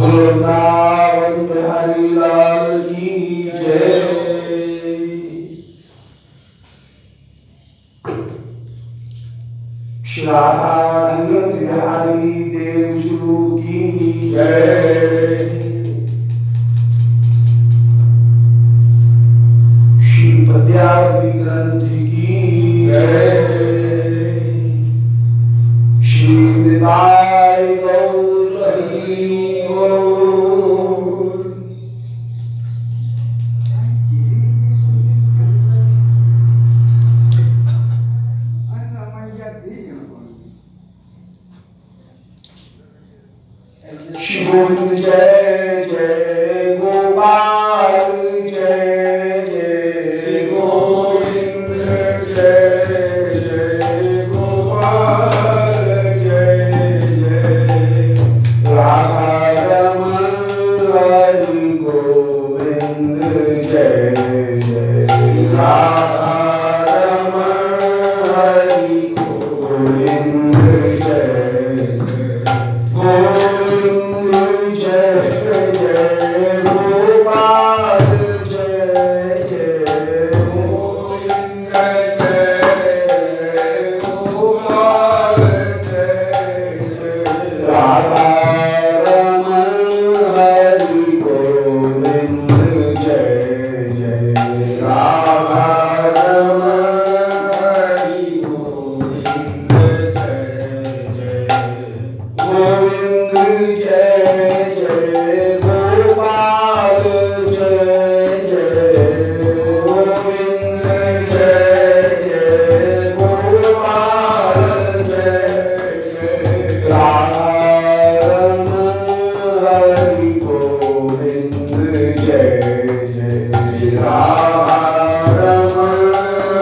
वृंदावन बिहारी लाल की जय। श्री राधा बिहारी देवजू की जय। श्री पद्यावली ग्रंथ की जय। श्री निताय गौर हरि बोल। श्री गोविंद जय जय गोपाल जय जय गोविंद जय जय गोपाल जय जय राधा रमण हरि गोविंद जय जय राधा रमण हरि गोविंद जय गोविंद जय जय गोपाल जय जय गोविंद जय गोपाल जय जय राधा रमण हरि गोविंद जय जय राधा रमण हरि गोविंद जय जय गोविंद जय जय गोपाल जय जय गोविंद जय जय गोपाल जय जय राधा रमण हरि गोविंद जय जय राधा रमण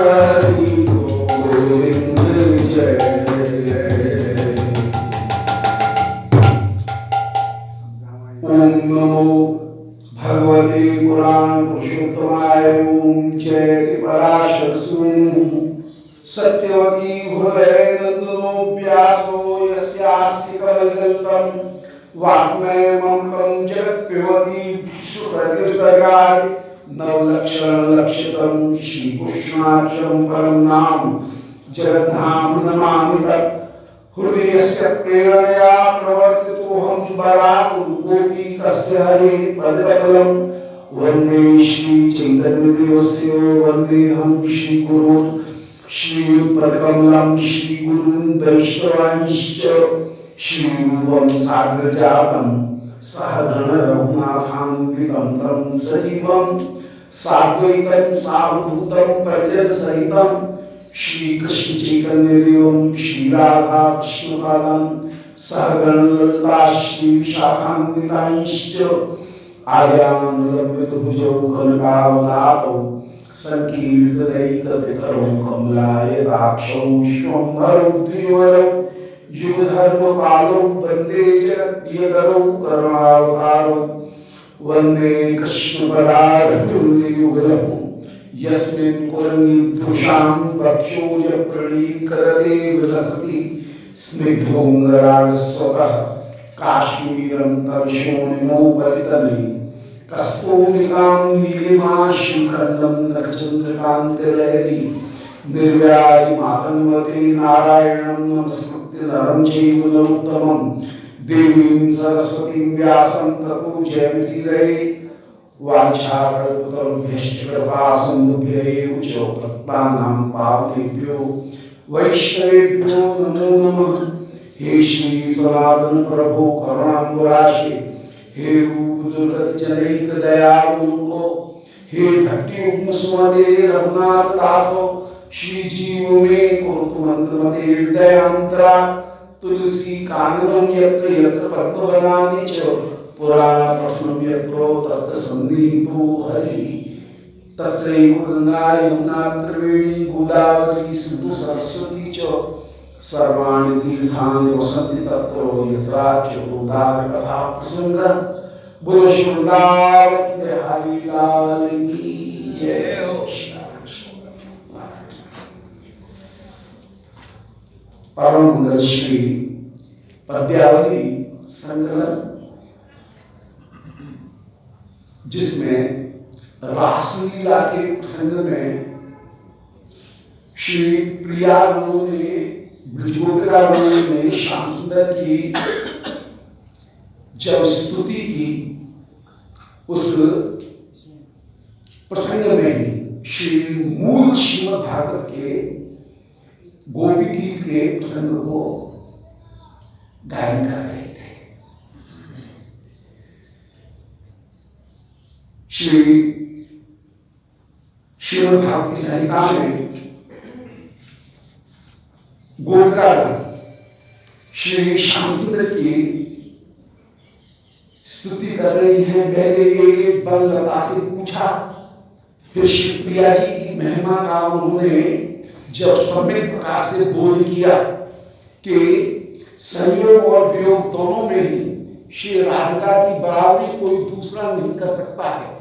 हरि गोविंद जय जय। ओम नमो भगवते पुराण पुरुषोत्तमाय। ओम जयति पराशरसूनुः सत्यवती हृदय नंदनो व्यासो यस्यास्य कमलगल्पं वाग्मय ममकं जगत्पिबती विश्वसर्गसर्गाय नवलक्षण लक्षितं श्रीकृष्णाक्षरं परं नाम जगद्धाम नमामि तत्। हृदयस्य प्रेरणया प्रवर्तितोऽहं बराकुरुकोटि तस्य हरे पदकमलं वन्दे श्री चैतन्यदेवस्य वन्देऽहं श्रीगुरुं श्रीपदकमलं श्रीगुरुं वैष्णवांश्च श्रीरूपं साग्रजातं सहगण रघुनाथान्वितं तं सजीवं साद्वैतं सावधूतं परिजनसहितं श्री कृष्ण चैतन्य देवं श्री राधा कृष्ण पादं सहगण ललिता श्री विशाखान्वितांश्च आयाम लंबित भुजौ कनकावदातौ संकीर्तनैकपितरौ कमलायताक्षौ विश्वम्भरौ द्विवरौ युगधर्मपालौ वन्दे जगद्प्रियकरौ करुणावतारौ वन्दे कृष्णपदारविन्दयुगलौ यस्मिन् कुरंगीधुषां वक्षोजप्रणीकरते विलसति स्निग्धोऽङ्गरागस्वतः काश्मीरं तर्षोणिमोपरितले कस्तूरिकां नीलिमा श्रीखण्डं नखचन्द्रकान्तलहरी निर्व्याजमातन्वते नारायणं नमस्कृत्य नरं चैव नरोत्तमं देवीं सरस्वतीं व्यासं ततो जयमुदीरये वाञ्छाकल्पतरुभ्यश्च कृपासिन्धुभ्यैव च पतितानां पावनेभ्यो वैष्णवेभ्यो नमो नमः। हे श्री सनातन प्रभो करुणाम्बुराशे हे रूप दुर्गत जनैक दयालु हे भक्ति सुमते रघुनाथ दासो श्री जीव में कुरुतु मंत्रमते हृदयांतरा तुलसी काननम यत्र यत्र पद्मवनानि च पुराण पठनम यत्रो तत्र सन्निधो हरि तत्रैव गंगा यमुना त्रिवेणी गोदावरी सिंधु सरस्वती च सर्वाणि तीर्थानि वसन्ति तत्र यत्राच्च गोदावरी कथा प्रसंगः। बोलो श्री वृंदावन बिहारी लाल की जय। परम मंगल श्री पद्यावली संकलन जिसमें रासलीला के प्रसंग में श्री प्रियागणों ने, ब्रजगोपिकागणों ने श्याम सुंदर की जब स्तुति की, उस प्रसंग में ही श्री मूल श्रीमद् भागवत के गोपी गीत के प्रसंग को गायन कर रहे थे। श्रीमद् भागवत की संहिता में गोपिकागण श्री श्याम सुंदर की स्तुति कर रही हैं। पहले एक एक बललता से पूछा, फिर श्री प्रिया जी की महिमा का उन्होंने जब सम्यक प्रकार से बोध किया कि संयोग और वियोग दोनों में ही श्री राधिका की बराबरी कोई दूसरा नहीं कर सकता है।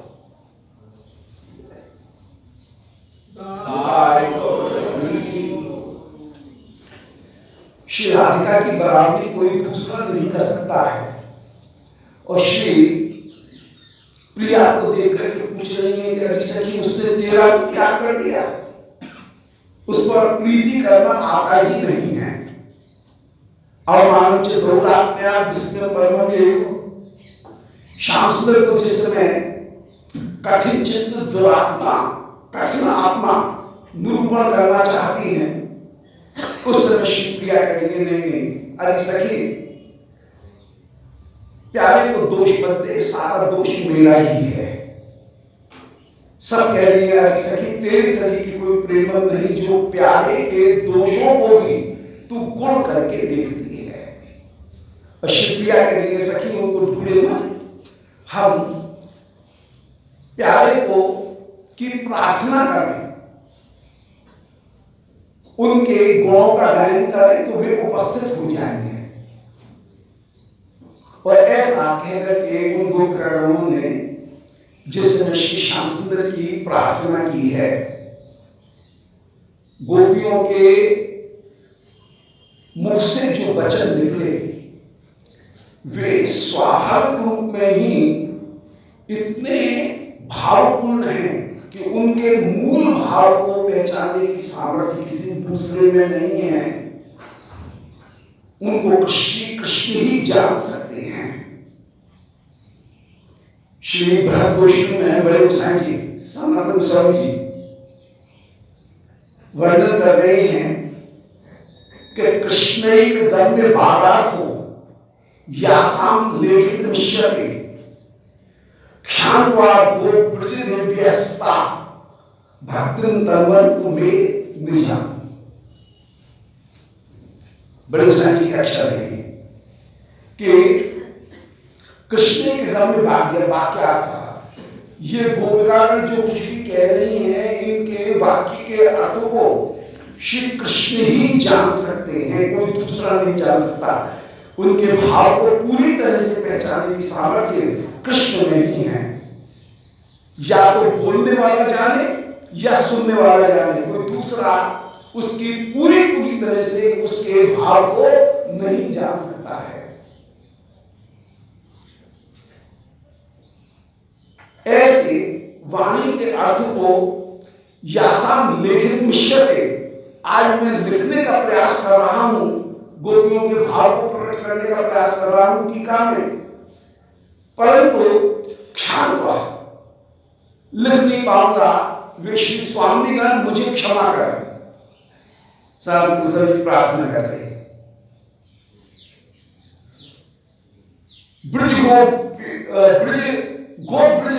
श्री राधिका की बराबरी कोई दूसरा नहीं कर सकता है। और श्री प्रिया को देख करके पूछ रही है कि अरे सखी, उसने तेरा भी त्याग कर दिया, उस पर प्रीति करना आता ही नहीं है। अवमानुच दौरात्म्या विस्मय परम श्याम सुंदर को जिस समय कठिन चित्त दुरात्मा, कठिन आत्मा निरूपण करना चाहती हैं, उस समय श्री प्रिया कहेंगे नहीं, अरे सखी प्यारे को दोष मत दे, सारा दोष मेरा ही है। सब कह रही है अरे सखी तेरे शरीर की कोई प्रेमन नहीं, जो प्यारे के दोषों को भी तू गुण करके देखती है। और श्री प्रिया कह रही है सखी उनको ढूंढे मत, हम प्यारे को की प्रार्थना करें, उनके गुणों का गायन करें तो वे उपस्थित हो जाएंगे। और ऐसा कहकर के उन गोपिकागणों ने जिस समय श्री श्याम सुंदर की प्रार्थना की है, गोपियों के मुख से जो वचन निकले वे स्वाभाविक रूप में ही इतने भावपूर्ण हैं कि उनके मूल भाव को पहचानने की सामर्थ्य किसी दूसरे में नहीं है। उनको कृष्ण ही जान सकते हैं। श्री भरतोषी में बड़े गोसाई जी, सनातन गोस्वामी जी वर्णन कर रहे हैं कि कृष्णैक गम्य भावार्थो यासाम लेखित निश्चते क्षान्त्वा गो ब्रज दिव्यस्ता भक्तिं तन्वन्तु मे निजाम। बड़े गोसाई जी का अक्षर है कि कृष्ण के गम्य वाक्य अर्थ, ये गोपिकागण जो कुछ भी कह रही हैं, इनके वाक्य के अर्थ को श्री कृष्ण ही जान सकते हैं, कोई दूसरा नहीं जान सकता। उनके भाव को पूरी तरह से पहचानने की सामर्थ्य कृष्ण में ही है। या तो बोलने वाला जाने या सुनने वाला जाने, कोई दूसरा उसकी पूरी तरह से उसके भाव को नहीं जान सकता है। ऐसे वाणी के अर्थ को यासाम लेखित मिश्यते, आज मैं लिखने का प्रयास कर रहा हूं, गोपियों के भाव को प्रकट करने का प्रयास कर रहा हूं टीका में, परंतु क्षांत्वा लिख नहीं पाऊंगा, वे श्री स्वामीगण मुझे क्षमा करें। सभी प्रार्थना कर रहे हैं। ब्रज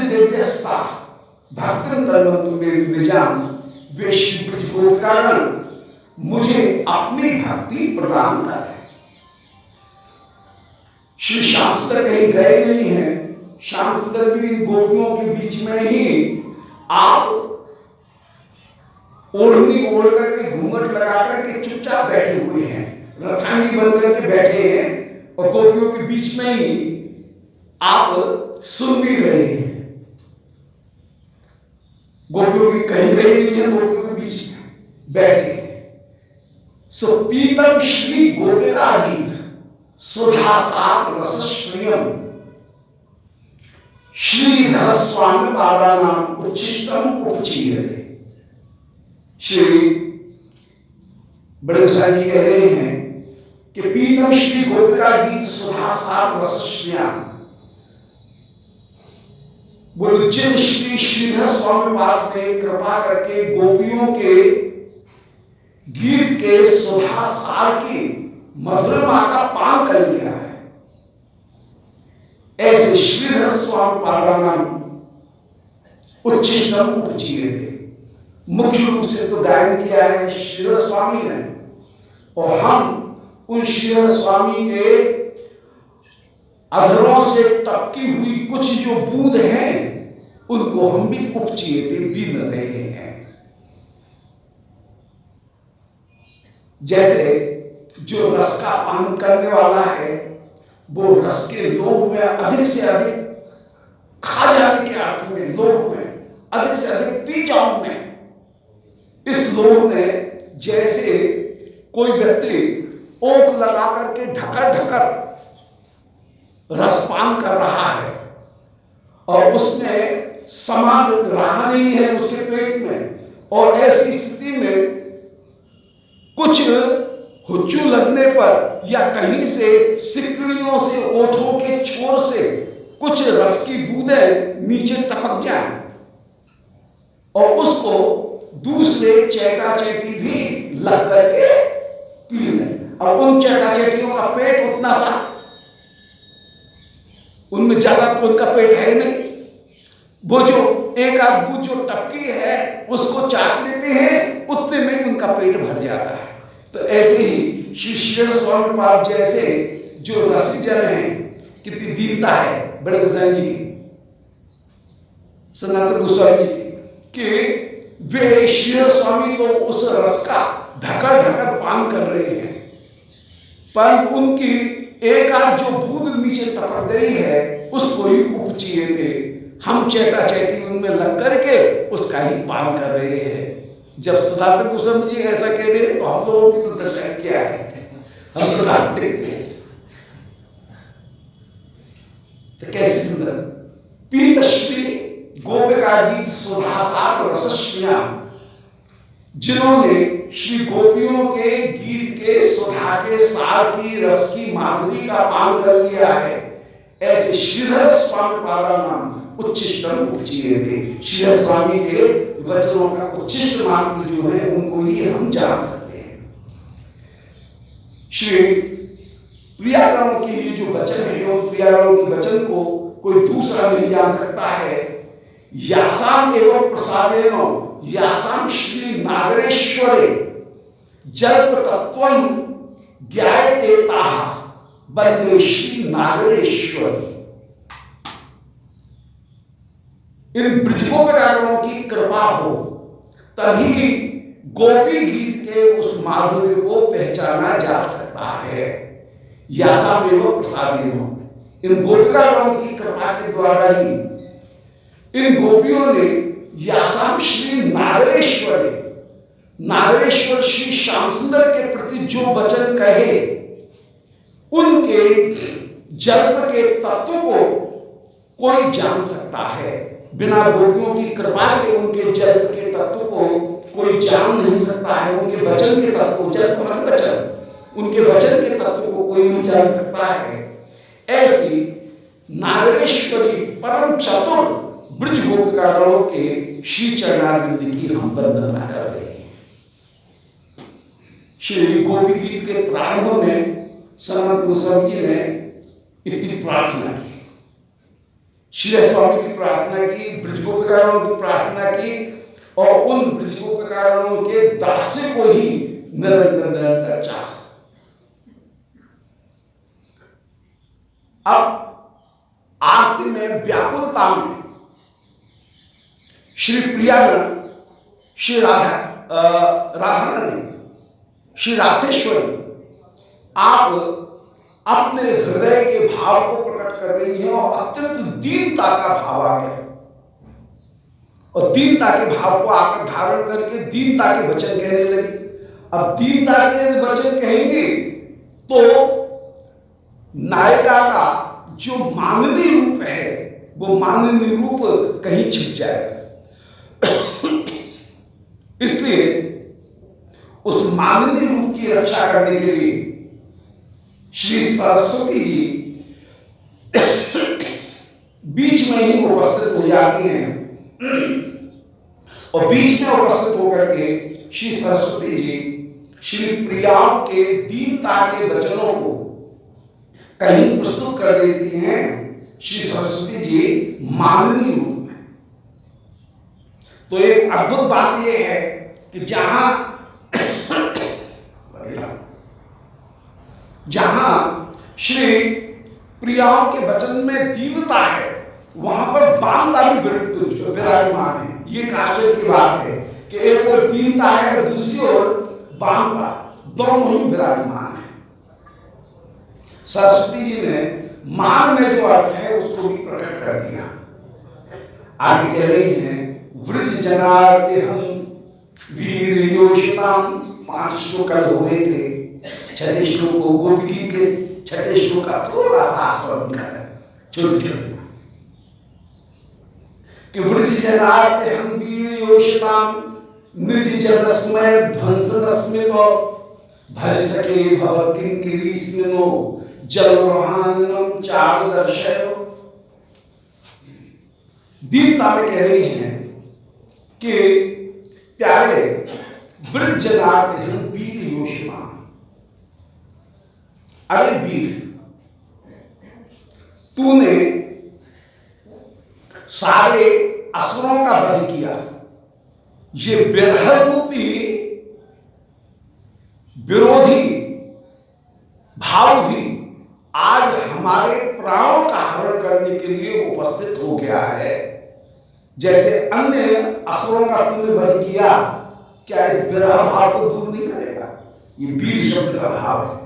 दिव्यस्ता भक्तिं तन्वन्तु मे निजाम, वे श्री ब्रज गोपिकागण मुझे अपनी भक्ति प्रदान करें। श्री श्याम सुंदर कहीं गए नहीं हैं, श्याम सुंदर भी इन गोपियों के बीच में ही आप ओढ़नी ओढ़ करके घूंघट लगा करके चुपचाप बैठे हुए हैं, रथांगी बन करके बैठे हैं और गोपियों के बीच में ही आप सुन भी रहे हैं। गोपियों की कहीं गई नहीं है, गोपियों के बीच में बैठे हैं। सो पीतम श्री गोपिका गीत सुधा सार रस श्रियम, श्रीधर स्वामी पादानाम उच्छिष्टम उपचीयते। श्री बड़े गोसाई जी कह रहे हैं कि पीतम श्री गोपिका गीत सुधासार रसश्रियाम, बोले जिन श्री श्रीधर स्वामी पाद ने कृपा करके गोपियों के गीत के सुधासार की मधुरमा का पान कर लिया है, ऐसे श्रीधर स्वामी पादानाम उच्छिष्टम उपचीयते। मुख्य रूप से तो गायन किया है श्रीधर स्वामी ने, और हम उन श्रीधर स्वामी के अधरों से टपकी हुई कुछ जो बूंद हैं उनको हम भी उपचीयते बीन रहे हैं। जैसे जो रस का पान करने वाला है वो रस के लोभ में अधिक से अधिक खा जाने के अर्थ में, लोभ में अधिक से अधिक पी जाऊं मैं, इस लोभ में जैसे कोई व्यक्ति ओक लगा करके ढकर ढकर रसपान कर रहा है और उसमें समान रहा नहीं है उसके पेट में, और ऐसी स्थिति में कुछ हुच्चू लगने पर या कहीं से सिकड़ियों से ओठों के छोर से कुछ रस की बूंदें नीचे टपक जाएं और उसको दूसरे चैटा चैटी भी लग करके पी लें। और उन चैटा चैटियों का पेट उतना सा, उनमें ज्यादा तो उनका पेट है नहीं, वो जो एक आध बूंद जो टपकी है उसको चाट लेते हैं, उतने में उनका पेट भर जाता है। तो ऐसे ही श्री श्रीधर स्वामी पाद जैसे जो रसिक जन है, कितनी दीनता है बड़े गोसाई जी की, सनातन गोस्वामी जी की, कि वे श्रीधर स्वामी तो उस रस का ढकर ढकर पान कर रहे हैं, परंतु उनकी एक आध जो बूंद नीचे टपक गई है उसको ही उपचीयते, हम चैटा चैटी उनमें लग करके उसका ही पान कर रहे हैं। जब सनातन गोस्वामी जी ऐसा कह रहे हैं तो हम लोगों की तो दशा क्या है, हम तो डांटते हैं। तो कैसी सुंदर पीतश्री गोपिका गीत सुधासार रसश्रियाम, जिन्होंने श्री गोपियों के गीत के सुधा के सार की रस की माधुरी का पान कर लिया है, ऐसे श्रीधर स्वामी पादानाम उच्छिष्टम उपचीयते। श्रीधर स्वामी के वचनों का उच्छिष्ट मात्र जो है उनको ही हम जान सकते हैं। श्री प्रियागणों के ये जो वचन है, उन प्रियागणों के वचन को कोई दूसरा नहीं जान सकता है। यासाम एवं प्रसादेनो यासाम श्री नागरेश्वरे जल्प तत्वं ज्ञायते ताः वंदे श्री नागरेश्वरी। इन ब्रजगोपिकागणों की कृपा हो तभी गोपी गीत के उस माधुर्य को पहचाना जा सकता है। यासाम एवं प्रसादेनो, इन गोपिकागणों की कृपा के द्वारा ही इन गोपियों ने यासाम श्री नागरेश्वरी, नागरेश्वर श्री श्याम सुंदर के प्रति जो वचन कहे उनके जल्प के तत्व को कोई जान सकता है। बिना गोपियों की कृपा के उनके जल्प के तत्व को कोई जान नहीं सकता है। उनके वचन के तत्व, जल्प माने वचन, उनके वचन के तत्व को कोई नहीं जान सकता है। ऐसी नागरेश्वरी परम चतुर ब्रज गोपिकागणों के श्री चरणारविंद की हम वंदना कर रहे हैं। श्री गोपी गीत के प्रारंभ में सनातन गोस्वामी जी ने इतनी प्रार्थना की, श्री स्वामी की प्रार्थना की, ब्रज गोपिकागणों की प्रार्थना की और उन ब्रज गोपिकागणों के दास्य को ही निरंतर निरंतर चाहा। अब आरती में व्याकुलता में श्री प्रियागण, श्री राधारानी, श्री रासेश्वरी, आप अपने हृदय के भाव को प्रकट कर रही हैं और अत्यंत दीनता का भाव आ गया और दीनता के भाव को आकर धारण करके दीनता के वचन कहने लगी। अब दीनता के वचन कहेंगे तो नायिका का जो मानवीय रूप है वो माननीय रूप कहीं छिप जाएगा। इसलिए उस माननीय रूप की रक्षा करने के लिए श्री सरस्वती जी बीच में ही उपस्थित हो जाती हैं और बीच में उपस्थित होकर के श्री सरस्वती जी श्री प्रियाओं के दीनता के वचनों को कहीं प्रस्तुत कर देती हैं श्री सरस्वती जी माननीय रूप में। तो एक अद्भुत बात यह है कि जहां श्री प्रियाओं के वचन में दीनता है वहां पर बामता भी विराजमान है। ये एक आश्चर्य की बात है कि एक ओर दीनता है और दूसरी ओर बामता, दोनों ही विराजमान है। सरस्वती जी ने मान में जो अर्थ है उसको भी प्रकट कर दिया। आगे कह रही हैं वृज जनार्ते हम वीर योषिताम। 5 श्लोक कल हो गए थे। 6 श्लोक को गोपी गीत के 6 श्लोक का थोड़ा सा आस्वादन कर रहे हैं, छोटे छोटे कि वृज जनार्ते हम वीर योषिताम नृज जलस्मय ध्वंसनस्मिनो भज सके भवत किंकिरीस्मिनो जलरोहाननम चारुदर्शयो। दीनता में कह रही हैं कि प्यारे वृज जनार्ते हम वीर योषिताम। अरे वीर, तूने सारे असुरों का वध किया। ये विरह रूपी विरोधी भाव भी आज हमारे प्राणों का हरण करने के लिए उपस्थित हो गया है। जैसे अन्य असुरों का तूने वध किया, क्या इस विरह भाव को दूर नहीं करेगा? ये वीर शब्द का भाव है।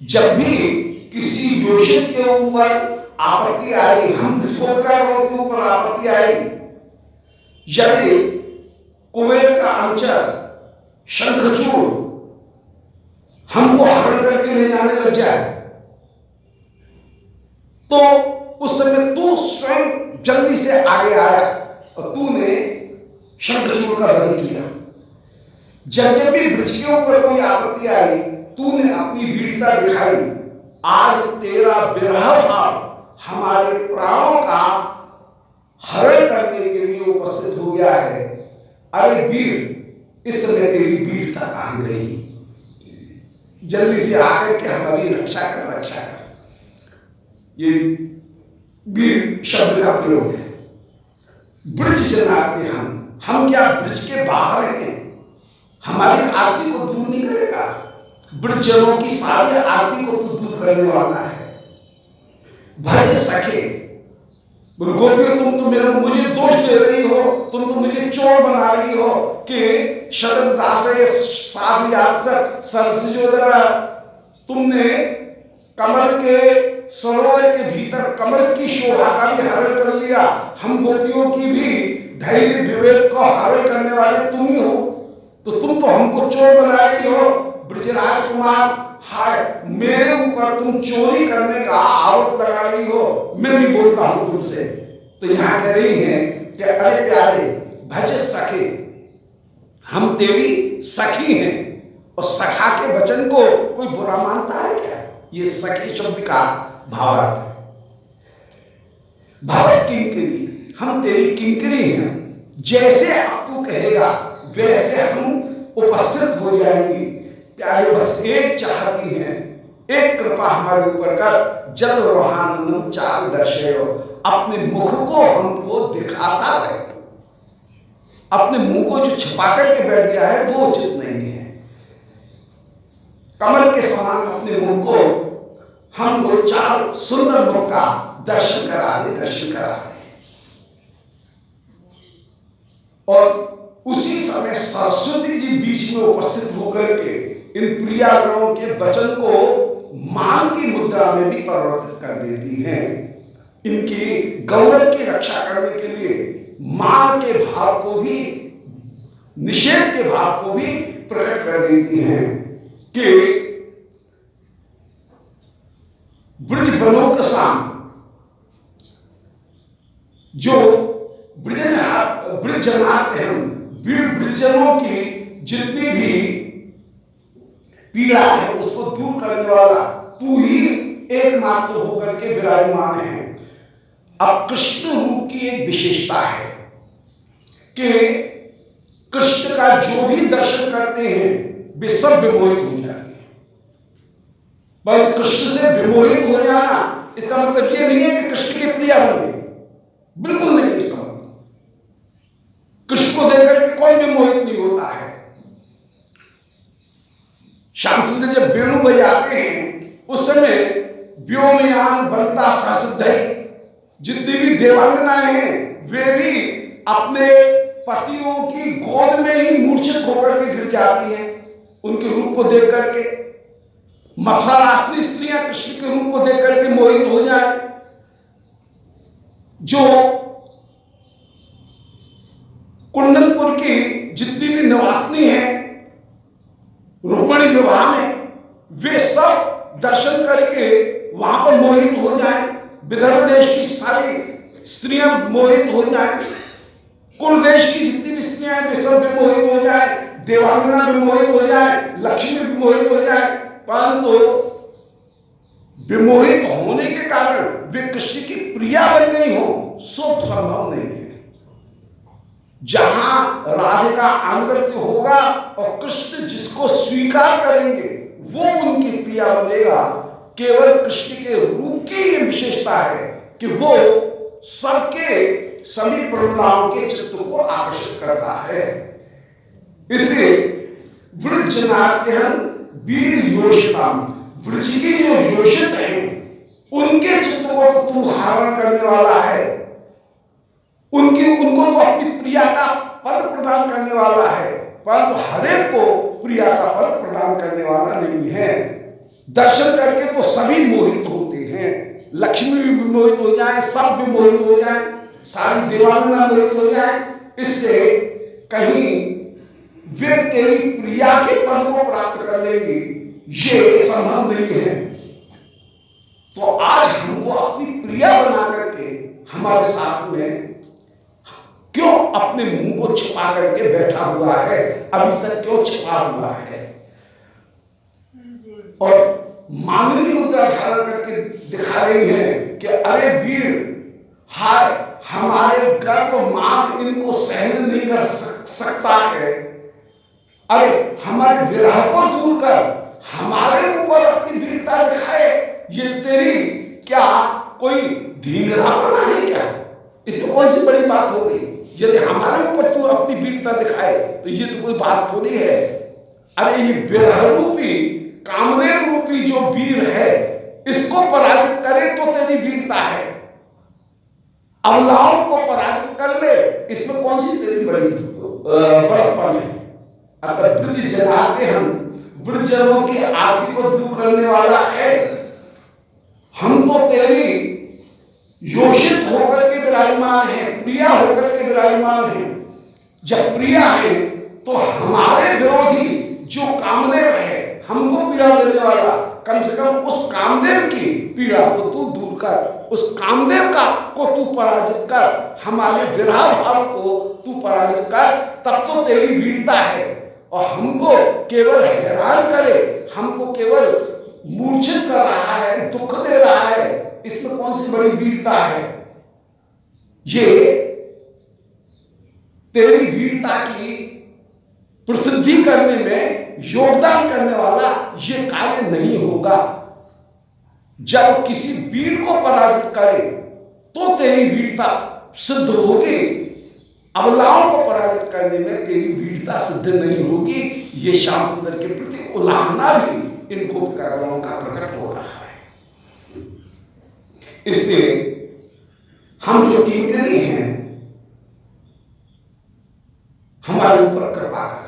जब भी किसी योषित के ऊपर आपत्ति आई, हम ब्रजगोपिकाओं के ऊपर आपत्ति आई, यदि कुबेर का अनुचर शंखचूड़ हमको हरण करके ले जाने लग जाए तो उस समय तू स्वयं जल्दी से आगे आया और तूने शंखचूड़ का वध किया। जब भी ब्रज के ऊपर कोई आपत्ति आई, तूने अपनी वीरता दिखाई। आज तेरा विरह भाव हमारे प्राणों का हरण करने के लिए उपस्थित हो गया है। अरे वीर, इस समय तेरी वीरता कहां गई? जल्दी से आकर के हमारी रक्षा कर, रक्षा कर। ये वीर शब्द का प्रयोग है। ब्रज जनार्ते हम क्या ब्रज के बाहर हैं? हमारी आरती को दूर नहीं करेगा। ब्रजजनों की सारी आरती को तो दूर करने वाला है। भज सखे, गोपियों तुम तो मुझे दोष दे रही हो, तुम तो मुझे चोर बना रही हो कि शरद दास साधु सरसजोदरा, तुमने कमल के सरोवर के भीतर कमल की शोभा का भी हरण कर लिया। हम गोपियों की भी धैर्य विवेक को हरण करने वाले तुम ही हो, तो तुम तो हमको चोर बना रही हो। ब्रजराज कुमार, हाय, मेरे ऊपर तुम चोरी करने का आरोप लगा रही हो, मैं नहीं बोलता हूं तुमसे। तो यहां कह रही हैं कि अरे प्यारे, भज सखे, हम तेरी सखी हैं। और सखा के वचन को कोई बुरा मानता है क्या? ये सखी शब्द का भावार्थ है। भवत किंकरी, हम तेरी किंकरी हैं। जैसे अब तू कहेगा वैसे हम उपस्थित हो जाएंगे। प्यारे, बस एक चाहती हैं, एक कृपा हमारे ऊपर कर। जल रोहाननम चारु दर्शयो, अपने मुख को हमको दिखाता रहे। अपने मुंह को जो छिपा करके बैठ गया है वो उचित नहीं है। कमल के समान अपने मुख को हमको चार सुंदर मुख का दर्शन करा दे, दर्शन करा दे। और उसी समय सरस्वती जी बीच में उपस्थित होकर के इन प्रियागणों के वचन को मान की मुद्रा में भी परिवर्तित कर देती हैं। इनकी गौरव की रक्षा करने के लिए मान के भाव को भी, निषेध के भाव को भी प्रकट कर देती हैं कि ब्रज बनों के साम, जो ब्रजनाथ हैं, ब्रजनों की जितनी भी पीड़ा है उसको दूर करने वाला तू ही एकमात्र होकर के विराजमान है। अब कृष्ण रूप की एक विशेषता है कि कृष्ण का जो भी दर्शन करते हैं वे सब विमोहित हो जाते हैं। पर कृष्ण से विमोहित हो जाना इसका मतलब ये नहीं है कि कृष्ण के प्रिय बन गए, बिल्कुल नहीं। इसका मतलब कृष्ण को देखकर के कोई विमोहित नहीं होता है। श्याम सुंदर जब वेणु बजाते हैं उस समय व्योमयान बनता सहसिद्धि, जितनी भी देवांगनाएं हैं वे भी अपने पतियों की गोद में ही मूर्छित होकर के गिर जाती हैं उनके रूप को देख करके। मथुरावासी स्त्रियां कृष्ण के रूप को देख करके मोहित हो जाए। जो कुंदनपुर की जितनी भी निवासिनी हैं रोहिणी विवाह में, वे सब दर्शन करके वहां पर मोहित हो जाए। विदर्भ देश की सारी स्त्रियां मोहित हो जाए, कुल देश की जितनी भी स्त्रियां वे सब भी मोहित हो जाए, देवांगना भी मोहित हो जाए, लक्ष्मी भी मोहित हो जाए, परंतु विमोहित होने के कारण वे कृष्ण की प्रिया बन गई हो सो संभव नहीं है। जहां राधे का अनुगत्य होगा और कृष्ण जिसको स्वीकार करेंगे वो उनकी प्रिया बनेगा। केवल कृष्ण के रूप की ये विशेषता है कि वो सबके सभी प्रमदाओं के चित्त को आकर्षित करता है। इसलिए वृजनाट्यहं वीर योषिताम, वृज की जो योषित हैं उनके चित्त को तो तू हरण करने वाला है, उनको तो अपनी प्रिया का पद प्रदान करने वाला है, परंतु हरेक को प्रिया का पद प्रदान करने वाला नहीं है। दर्शन करके तो सभी मोहित होते हैं, लक्ष्मी भी मोहित हो जाए, सब भी मोहित हो जाए, सारी देवांगना मोहित हो जाए, इससे कहीं वे तेरी प्रिया के पद को प्राप्त कर लेंगे ये संभव नहीं है। तो आज हमको अपनी प्रिया बना करके हमारे साथ में क्यों अपने मुंह को छुपा करके बैठा हुआ है, अभी तक क्यों छुपा हुआ है? और मांगनी मुद्रा धारण करके दिखा रही है कि अरे वीर, हाय हमारे गर्व मान इनको सहन नहीं कर सकता है, अरे हमारे विरह को दूर कर हमारे ऊपर अपनी वीरता दिखाए, ये तेरी क्या कोई धींगरापना है क्या? इसमें कौन सी बड़ी बात हो गई? यदि हमारे ऊपर तू अपनी वीरता दिखाए तो ये तो कोई बात थोड़ी है। अरे ये विरह रूपी कामदेव रूपी जो वीर है इसको पराजित करे तो तेरी वीरता है, अबलाओं को पराजित कर ले इसमें कौन सी तेरी बड़प्पन है? अतः ब्रज जनाते हम ब्रजनों की आदि को दूर करने वाला है, हम तो तेरी योषित होकर के विराजमान है, प्रिया होकर के विराजमान है। जब प्रिया है तो हमारे विरोधी जो कामदेव है हमको पीड़ा देने वाला, कम से कम उस कामदेव की पीड़ा को तू दूर कर, उस कामदेव का को तू पराजित कर, हमारे विरह भाव को तू पराजित कर, तब तो तेरी वीरता है। और हमको केवल हैरान करे, हमको केवल मूर्छित कर रहा है, दुख दे रहा है, इसमें कौन सी बड़ी वीरता है? ये तेरी वीरता की प्रसिद्धि करने में योगदान करने वाला ये कार्य नहीं होगा। जब किसी वीर को पराजित करे तो तेरी वीरता सिद्ध होगी, अबलाओं को पराजित करने में तेरी वीरता सिद्ध नहीं होगी। ये श्याम सुंदर के प्रति उल्लाहना भी इन गोपिकागणों का प्रकट हो रहा है। इसलिए हम जो किंकरी हैं हमारे ऊपर कृपा कर।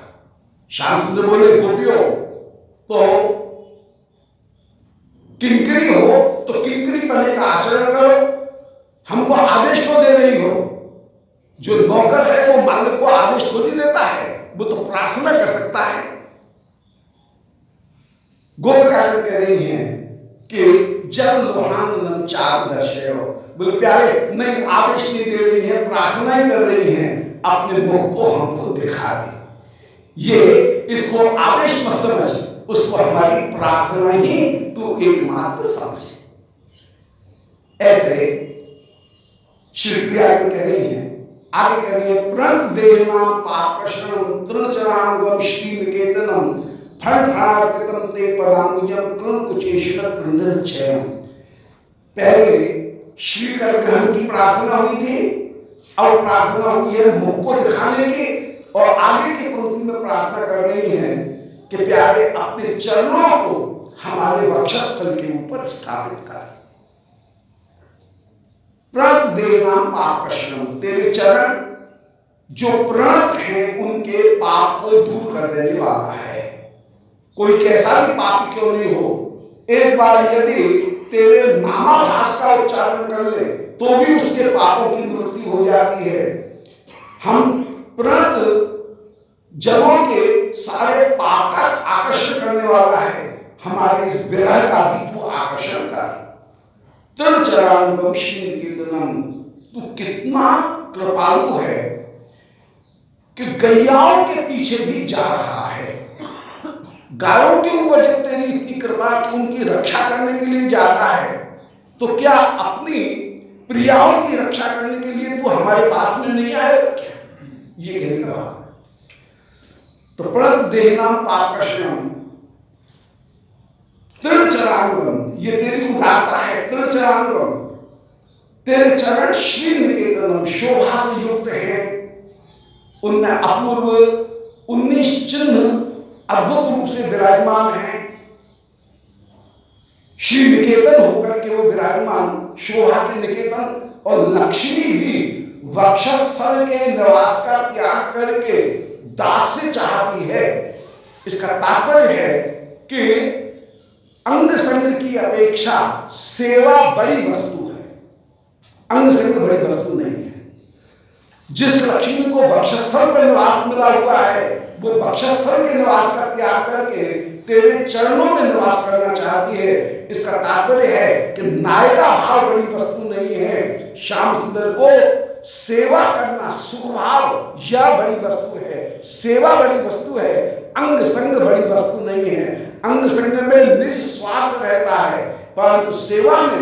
श्याम सुंदर बोले गोपियों तो किंकरी हो तो किंकरी पने का आचरण करो, हमको आदेश तो दे रही हो। जो नौकर है वो मालिक को आदेश थोड़ी देता है, वो तो प्रार्थना कर सकता है। गोपिकागण कह रही हैं कि जल लोहानंदम चार दर्शय हो। बोले प्यारे नहीं, आदेश नहीं दे रही है, प्रार्थना ही कर रही है, अपने मुख को हमको दिखा दे। ये इसको आदेश मत समझ, उसको हमारी प्रार्थना ही तू एकमात्र समझ। ऐसे श्री प्रिया कह रही है, आगे कह रही है, प्रणत देहनाम पापशरणम तृणचरांगम श्री निकेतनम फण फणार्पितम ते पदांबुजम कृण कुचेषण कृंदच्छयम। पहले श्री कर ग्रहण की प्रार्थना हुई थी, अब प्रार्थना हुई है मुख को दिखाने की, और आगे की पंक्ति में प्रार्थना कर रही है कि प्यारे अपने चरणों को हमारे वक्षस्थल के ऊपर स्थापित कर। प्रणत देहनाम पापशरणम, तेरे चरण जो प्रणत हैं उनके पाप को दूर कर देने वाला है। कोई कैसा भी पाप क्यों नहीं हो, एक बार यदि तेरे नामाभास का उच्चारण कर ले तो भी उसके पापों की निवृत्ति हो जाती है। हम प्रणत जनों के सारे पाप का आकर्षण करने वाला है, हमारे इस विरह का भी तू आकर्षण कर। तृणचरांगम श्री निकेतनम, तू कितना कृपालु है कि गैयाओं के पीछे भी जा रहा है। गायों के ऊपर जब तेरी इतनी कृपा कि उनकी रक्षा करने के लिए जाता है, तो क्या अपनी प्रियाओं की रक्षा करने के लिए तू हमारे पास में नहीं आएगा क्या? ये कहने का भाव। तो प्रणत देहनाम पापशरणम तृणचरांगम, ये तेरी उदारता है। तृणचरांगम, तेरे चरण श्री निकेतनम शोभा से युक्त है, उनमें अपूर्व 19 चिन्ह अद्भुत रूप से विराजमान है। श्री निकेतन होकर के वो विराजमान, शोभा के निकेतन। और लक्ष्मी भी वक्षस्थल के निवास का त्याग करके दास्य चाहती है। इसका तात्पर्य है कि अंग संग की अपेक्षा सेवा बड़ी वस्तु है, अंग संग बड़ी वस्तु नहीं है। जिस लक्ष्मी को वक्षस्थल पर निवास मिला हुआ है, वो वक्षस्थल के निवास का त्याग करके तेरे चरणों में निवास करना चाहती है। इसका तात्पर्य है कि नायका भाव बड़ी वस्तु नहीं है, श्याम सुंदर को सेवा करना सुख भाव यह बड़ी वस्तु है, सेवा बड़ी वस्तु है, अंग संग बड़ी वस्तु नहीं है। अंग संग में निज स्वार्थ रहता है, परंतु सेवा में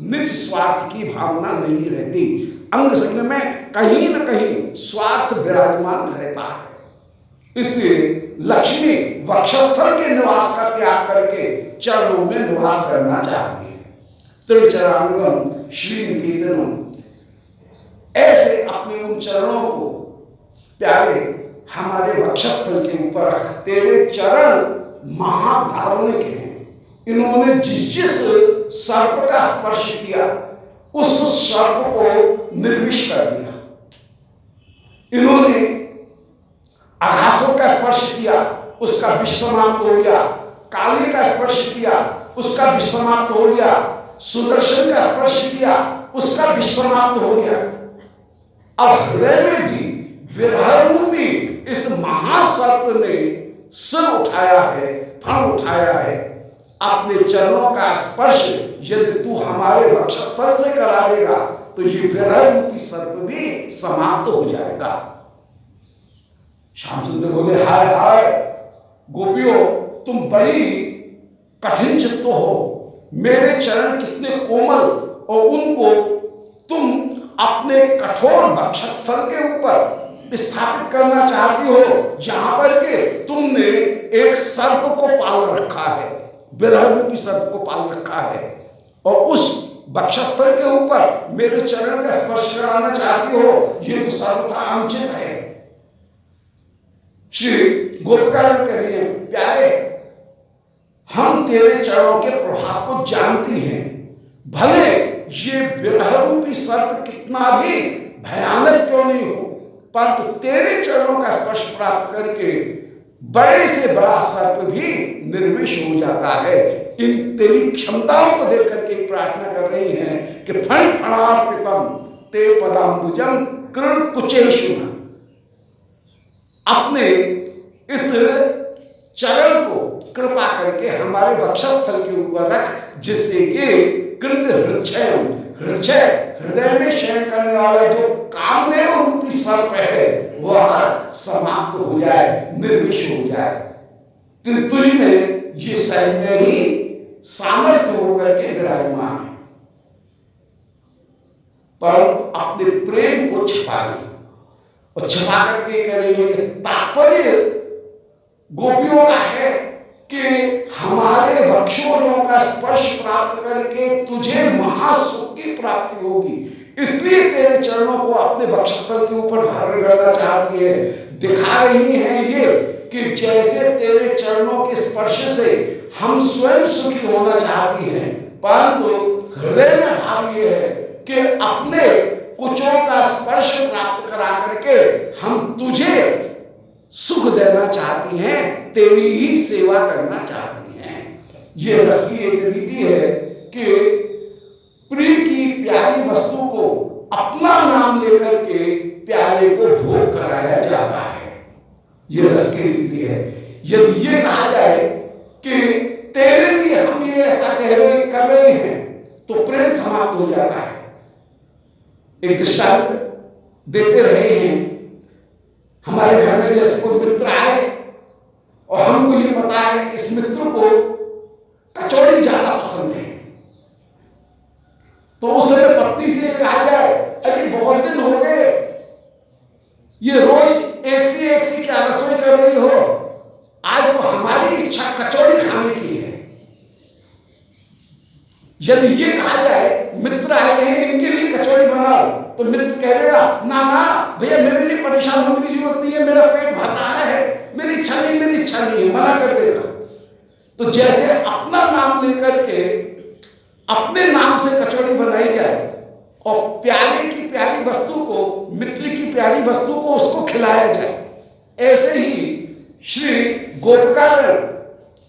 निज स्वार्थ की भावना नहीं रहती। अंग संग में कहीं न कहीं स्वार्थ विराजमान रहता है। इसलिए लक्ष्मी वक्षस्थल के निवास का त्याग करके चरणों में निवास करना चाहती है। त्रिचरांगम श्री निकेतनम, ऐसे अपने उन चरणों को प्यारे हमारे वक्षस्थल के ऊपर रख। तेरे चरण महाकारुणिक हैं, इन्होंने जिस सर्प का स्पर्श किया उस सर्प को निर्विष कर दिया। इन्होंने आघासुर का स्पर्श किया, उसका विष समाप्त हो गया। काली का स्पर्श किया, उसका विष समाप्त हो गया। सुदर्शन का स्पर्श किया, उसका विष समाप्त हो गया। अब हृदय में भी विरह रूपी इस महासर्प ने सिर उठाया है, फण उठाया है। अपने चरणों का स्पर्श यदि तू हमारे वक्षस्थल से करा देगा तो ये विरह रूपी सर्प भी समाप्त हो जाएगा। श्याम सुंदर बोले, हाय हाय गोपियों, तुम बड़ी कठिन चित्त हो। मेरे चरण कितने कोमल, और उनको तुम अपने कठोर वक्षस्थल के ऊपर स्थापित करना चाहती हो, जहां पर के तुमने एक सर्प को पाल रखा है, विरह रूपी सर्प को पाल रखा है, और उस वक्षस्थल के ऊपर मेरे चरण का स्पर्श कराना चाहती हो। ये तो सर्वथा अनुचित है। श्री गोपिकागण कह रही है, प्यारे हम तेरे चरणों के प्रभाव को जानती हैं, भले ये विरह रूपी सर्प कितना भी भयानक क्यों नहीं हो, परंतु तेरे चरणों का स्पर्श प्राप्त करके बड़े से बड़ा सर्प भी निर्विष हो जाता है। इन तेरी क्षमताओं को देख करके प्रार्थना कर रही हैं कि फण फणार्पितम ते पदाम्बुजम कृण कुचेषु, अपने इस चरण को कृपा करके हमारे वक्षस्थल के ऊपर रख, जिससे कि कृत हृदय हृदय में शयन करने वाला जो कामदेव रूपी सर्प है वह समाप्त हो जाए, निर्विष हो जाए। तो तुझ में ये सैन्य ही सामर्थ्य होकर के विराजमान है, परंतु अपने प्रेम को छिपा ले और छिपा करके करेंगे कि तात्पर्य गोपियों का है कि हमारे वक्षोजों का स्पर्श प्राप्त करके तुझे महासुख की प्राप्ति होगी, इसलिए तेरे चरणों को अपने वक्षस्थल के ऊपर धारण करना चाहती है। दिखा रही है ये कि जैसे तेरे चरणों के स्पर्श से हम स्वयं सुखी होना चाहती हैं, परंतु हृदय में भाव ये है कि अपने कुचों का स्पर्श प्राप्त करा करके हम तुझे सुख देना चाहती हैं, तेरी ही सेवा करना चाहती हैं। ये रस की एक रीति है कि प्रिय की प्यारी वस्तु को अपना नाम लेकर के प्यारे को भोग कराया जाता है, ये रस की रीति है। यदि ये कहा जाए कि तेरे लिए हम ये ऐसा कर रहे हैं तो प्रेम समाप्त हो जाता है। एक दृष्टांत देते रहे हैं, हमारे घर में जैसे कोई मित्र आए और हमको ये पता है इस मित्र को कचौड़ी ज्यादा पसंद है, तो उस समय पत्नी से कहा जाए अरे बहुत दिन हो गए, ये रोज एक सी क्या रसोई कर रही हो, आज तो हमारी इच्छा कचौड़ी खाने की है। यदि ये कहा जाए मित्र आए हैं इनके लिए कचौड़ी बनाओ, तो मित्र कह देगा ना भैया मेरे लिए परेशान होने की जरूरत नहीं है, मेरा पेट भर रहा है, मेरी इच्छा नहीं है, मना कर देगा। तो जैसे अपना नाम लेकर के अपने नाम से कचौड़ी बनाई जाए और प्यारे की प्यारी वस्तु को, मित्र की प्यारी वस्तु को उसको खिलाया जाए, ऐसे ही श्री गोपिकागण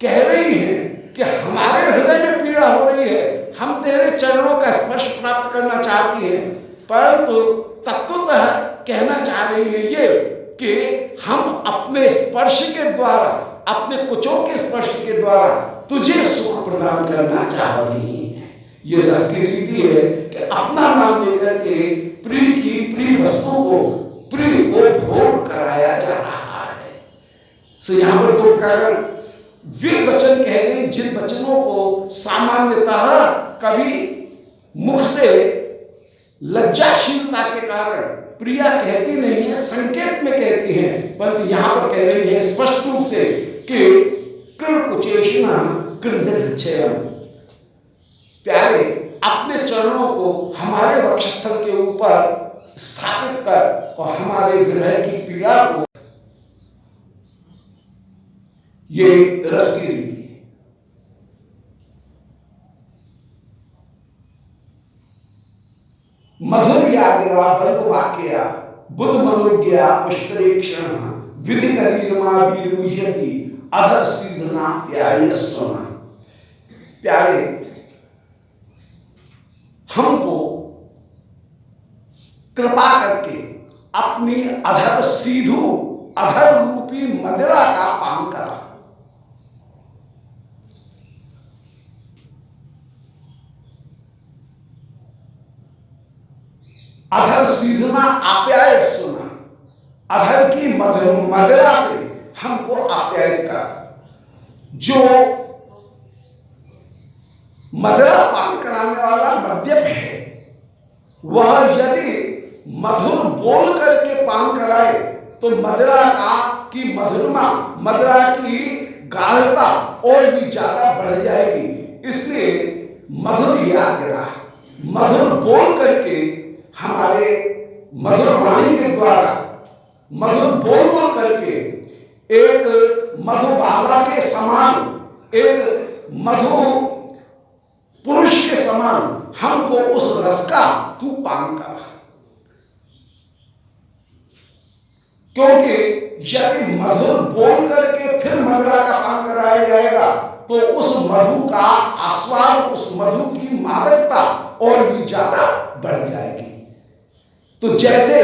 कह रही हैं कि हमारे हृदय में पीड़ा हो रही है, हम तेरे चरणों का स्पर्श प्राप्त करना चाहती हैं, परंतु तत्वतः कहना चाह रही है ये कि हम अपने स्पर्श के द्वारा, अपने कुचों के स्पर्श के द्वारा तुझे सुख प्रदान करना चाह रही है। ये रस की रीति है कि अपना नाम लेकर के प्रिय की प्रिय वस्तु को, प्रिय को भोग कराया जा रहा है। सो यहाँ पर गोपिकागण वे वचन कह रहे जिन वचनों को सामान्यतः कभी मुख से लज्जाशीलता के कारण प्रिया कहती नहीं है, संकेत में कहती है, परंतु यहाँ पर कह रही है स्पष्ट रूप से कि कृकुचेषणा कृंधच्छयम, प्यारे अपने चरणों को हमारे वक्षस्थल के ऊपर स्थापित कर और हमारे विरह की पीड़ा को, ये रस की रीति है। मधुर यागिरा बल्ब वाक्या बुद्ध मनोज्ञा पुष्करेक्षण विधि करीरमा वीर मुह्यति अधर सीधना प्यायस्वना। प्यारे हमको कृपा करके अपनी अधर सीधु अधर रूपी मदिरा का पान करा। अधर सीधना आप्याय सुना, अधर की मदिरा से हमको आप्यायित कर। जो मदिरा पान कराने वाला मद्यप है वह यदि मधुर बोल करके पान कराए तो मदिरा की मधुरमा, मदिरा की गाढ़ता और भी ज्यादा बढ़ जाएगी। इसलिए मधुर यागिरा, मधुर बोल करके हमारे मधुर वाणी के द्वारा, मधुर बोल करके एक मधुबाला के समान, एक मधु पुरुष के समान हमको उस रस का तू पान कर। क्योंकि यदि मधुर बोल करके फिर मदिरा का पान कराया जाएगा तो उस मधु का आस्वाद, उस मधु की मादकता और भी ज्यादा बढ़ जाएगी। तो जैसे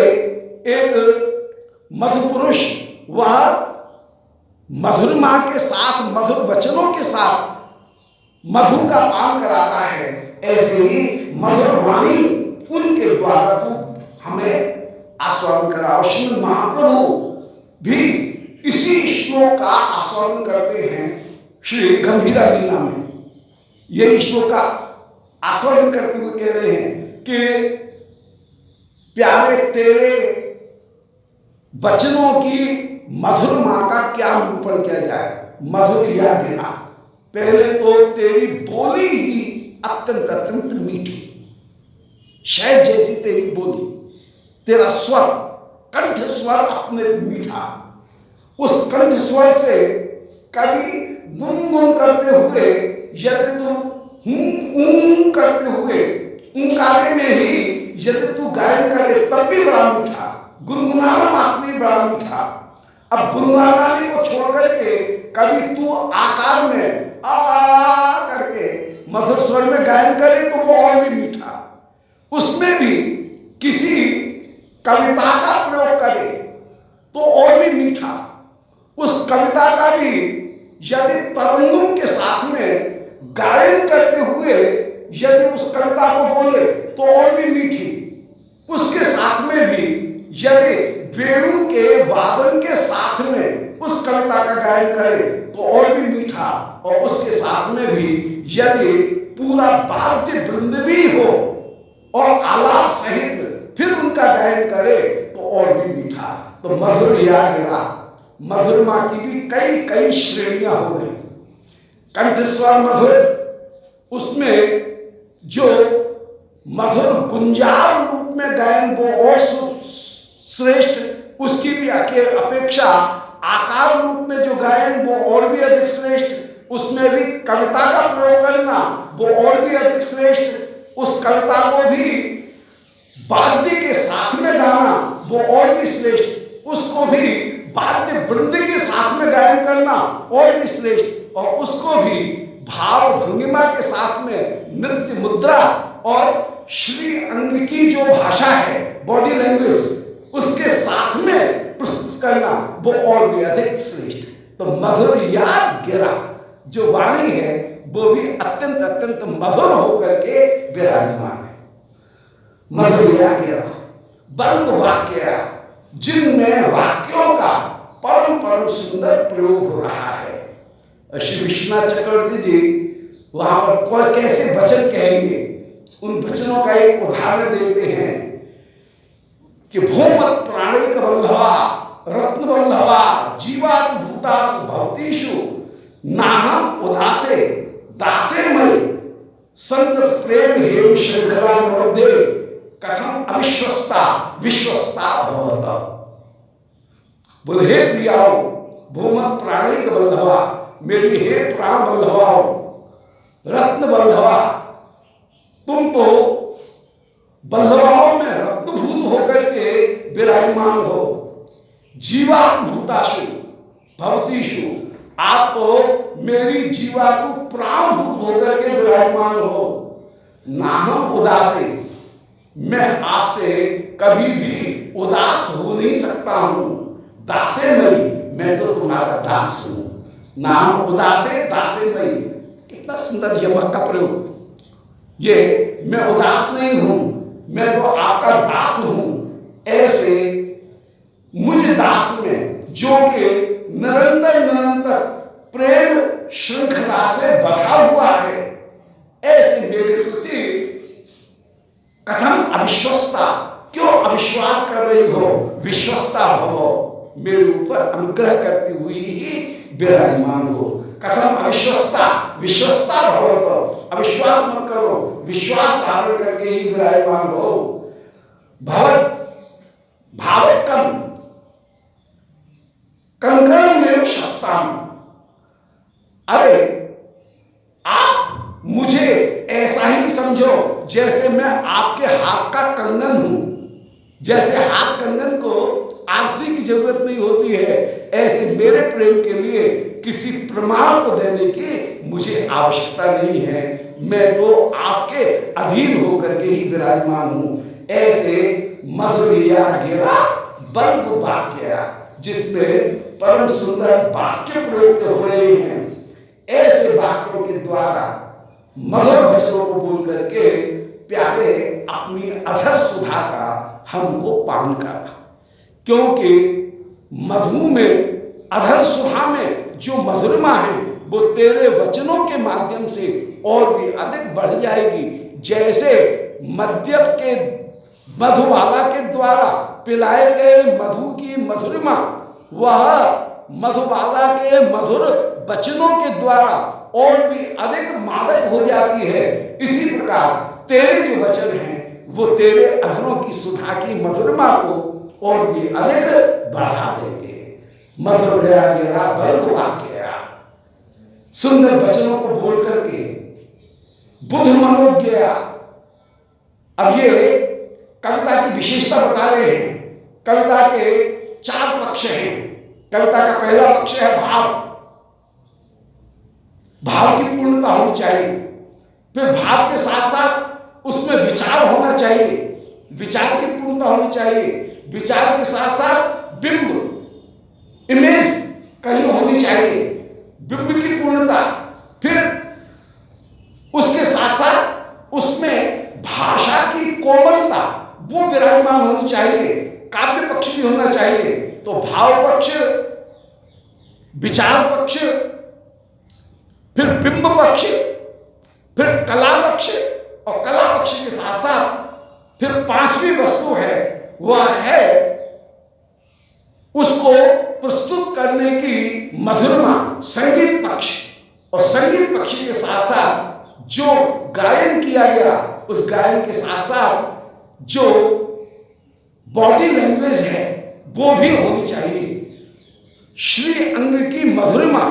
एक मधुपुरुष वह मधुरमा के साथ, मधुर वचनों के साथ मधु का पान कराता है, ऐसे ही मधुर वाणी उनके द्वारा तू हमें आस्वादन कराओ। श्रीमद् महाप्रभु भी इसी श्लोक का आस्वादन करते हैं श्री गंभीरा लीला में। यही श्लोक का आस्वादन करते हुए कह रहे हैं कि प्यारे तेरे वचनों की मधुरमा का क्या निरूपण किया जाए। मधुर या गिरा, पहले तो तेरी बोली ही अत्यंत अत्यंत मीठी, शहद जैसी तेरी बोली, तेरा स्वर, कंठ स्वर अपने मीठा, उस कंठ स्वर से कभी गुनगुन करते हुए यदि तू करते हुए उंकारे में ही यदि तू गायन करे तब भी बड़ा मीठा, गुनगुनाना मात्र भी बड़ा मीठा। अब गुनगुनाने को छोड़ करके कभी तू आकार में आ करके मधुर स्वर में गायन करे तो वो और भी मीठा। उसमें भी किसी कविता का प्रयोग करे तो और भी मीठा। उस कविता का भी यदि तरन्नुम के साथ में गायन करते हुए यदि उस कविता को बोले तो और भी मीठी। उसके साथ में भी यदि वेणु के वादन के साथ में उस कविता का गायन करे तो और भी मीठा। और उसके साथ में भी यदि पूरा वाद्य वृंद भी हो और आलाप सहित फिर उनका गायन करे तो और भी मीठा। तो मधुर या गिरा, मधुरमा की भी कई कई श्रेणियां हो गई। कंठस्वर मधुर, उसमें जो मधुर गुंजार रूप में गायन वो और श्रेष्ठ, उसकी भी अपेक्षा आकार रूप में जो गायन वो और भी अधिक श्रेष्ठ, उसमें भी कविता का प्रयोग करना वो और भी अधिक श्रेष्ठ। उस कविता को भी वाद्य के साथ में गाना वो और भी श्रेष्ठ, उसको भी वाद्य वृंद के साथ में गायन करना और भी श्रेष्ठ, और उसको भी भाव भंगिमा के साथ में नृत्य मुद्रा और श्री अंग की जो भाषा है, बॉडी लैंग्वेज, उसके साथ में प्रस्तुत करना वो और भी अधिक श्रेष्ठ। तो मधुर या गिरा जो वाणी है वो भी अत्यंत अत्यंत मधुर होकर के विराजमान है। मधुर या गिरा बल्क वाक्य, जिनमें वाक्यों का परम परम सुंदर प्रयोग हो रहा है। श्री विश्वनाथ चक्रवर्ती जी वहां पर कोई कैसे वचन कहेंगे, उन वचनों का एक उदाहरण देते हैं कि भूमत प्राणिक बल्लवा रत्न बल्लवा जीवात भूतास भवतीषु नाहम उदासे दासे मई संत प्रेम हेम श्रृंखला नवद्य कथम अविश्वस्ता विश्वस्ता भवत। बोले हे प्रियाओ, भूमत प्राणिक बल्लवा, मेरी हे प्राण बल्लवाओ, रत्न बल्लवा, तुम तो बल्लवाओं में रत्नभूत होकर के विराजमान हो। जीवात्म भूताशु भवतीषु, आप तो मेरी जीवात्म प्राणभूत होकर के विराजमान हो। नाहम उदासे, मैं आपसे कभी भी उदास हो नहीं सकता हूं। दासे मई, मैं तो तुम्हारा दास हूं। नाम उदासे दासे मई, कितना सुंदर यमक का प्रयोग। ये मैं उदास नहीं हूं, मैं तो आपका दास हूं। ऐसे मुझ दास में जो कि निरंतर निरंतर प्रेम श्रृंखला से बधा हुआ है, ऐसे मेरे प्रति कथम अविश्वस्ता, क्यों अविश्वास कर रही हो। विश्वस्ता भवो, मेरे ऊपर अनुग्रह करती हुई ही विराजमान हो। कथम अविश्वस्ता, विश्वस्ता भवो, अविश्वास मत करो, विश्वास धारण करके ही विराजमान हो। भवत भावत कम कंकण में शस्ताम, अरे आप मुझे ऐसा ही समझो जैसे मैं आपके हाथ का कंगन हूं। जैसे हाथ कंगन को आरसी की जरूरत नहीं होती है, ऐसे मेरे प्रेम के लिए किसी प्रमाण को देने की मुझे आवश्यकता नहीं है। मैं तो आपके अधीन होकर के ही विराजमान हूं। ऐसे मधुर या गिरा बल्क वाक्य, जिसमें परम सुंदर वाक्य प्रयोग हो रहे हैं, ऐसे वाक्यों के द्वारा मधुर वचनों को बोल करके प्यारे अपनी अधर सुधा का हमको पान करा। क्योंकि मधु में, अधर सुधा में जो मधुरमा है वो तेरे वचनों के माध्यम से और भी अधिक बढ़ जाएगी। जैसे मद्यप के मधुबाला के द्वारा पिलाए गए मधु की मधुरमा वह मधुबाला के मधुर वचनों के द्वारा और भी अधिक मादक हो जाती है। इसी प्रकार तेरे जो वचन हैं वो तेरे अधरों की सुधा की मधुरमा को और भी अधिक बढ़ा देंगे। मधुर गया गिरा बल को वाक्य, सुंदर वचनों को बोल करके बुद्ध मनोज्ञया। अब ये कविता की विशेषता बता रहे हैं। कविता के 4 पक्ष हैं। कविता का पहला पक्ष है भाव। भाव की पूर्णता होनी चाहिए। फिर भाव के साथ साथ उसमें विचार होना चाहिए, विचार की पूर्णता होनी चाहिए। विचार के साथ साथ बिंब, इमेज कहीं होनी चाहिए, बिंब की पूर्णता। फिर उसके साथ साथ उसमें भाषा की कोमलता वो विराजमान होनी चाहिए। काव्य पक्ष भी होना चाहिए। तो भाव पक्ष, विचार पक्ष, फिर बिंब पक्ष, फिर कला पक्ष, और कला पक्ष के साथ साथ फिर 5वीं वस्तु है वह है उसको प्रस्तुत करने की मधुरमा, संगीत पक्ष। और संगीत पक्ष के साथ साथ जो गायन किया गया उस गायन के साथ साथ जो बॉडी लैंग्वेज है वो भी होनी चाहिए। श्री अंग की मधुरमा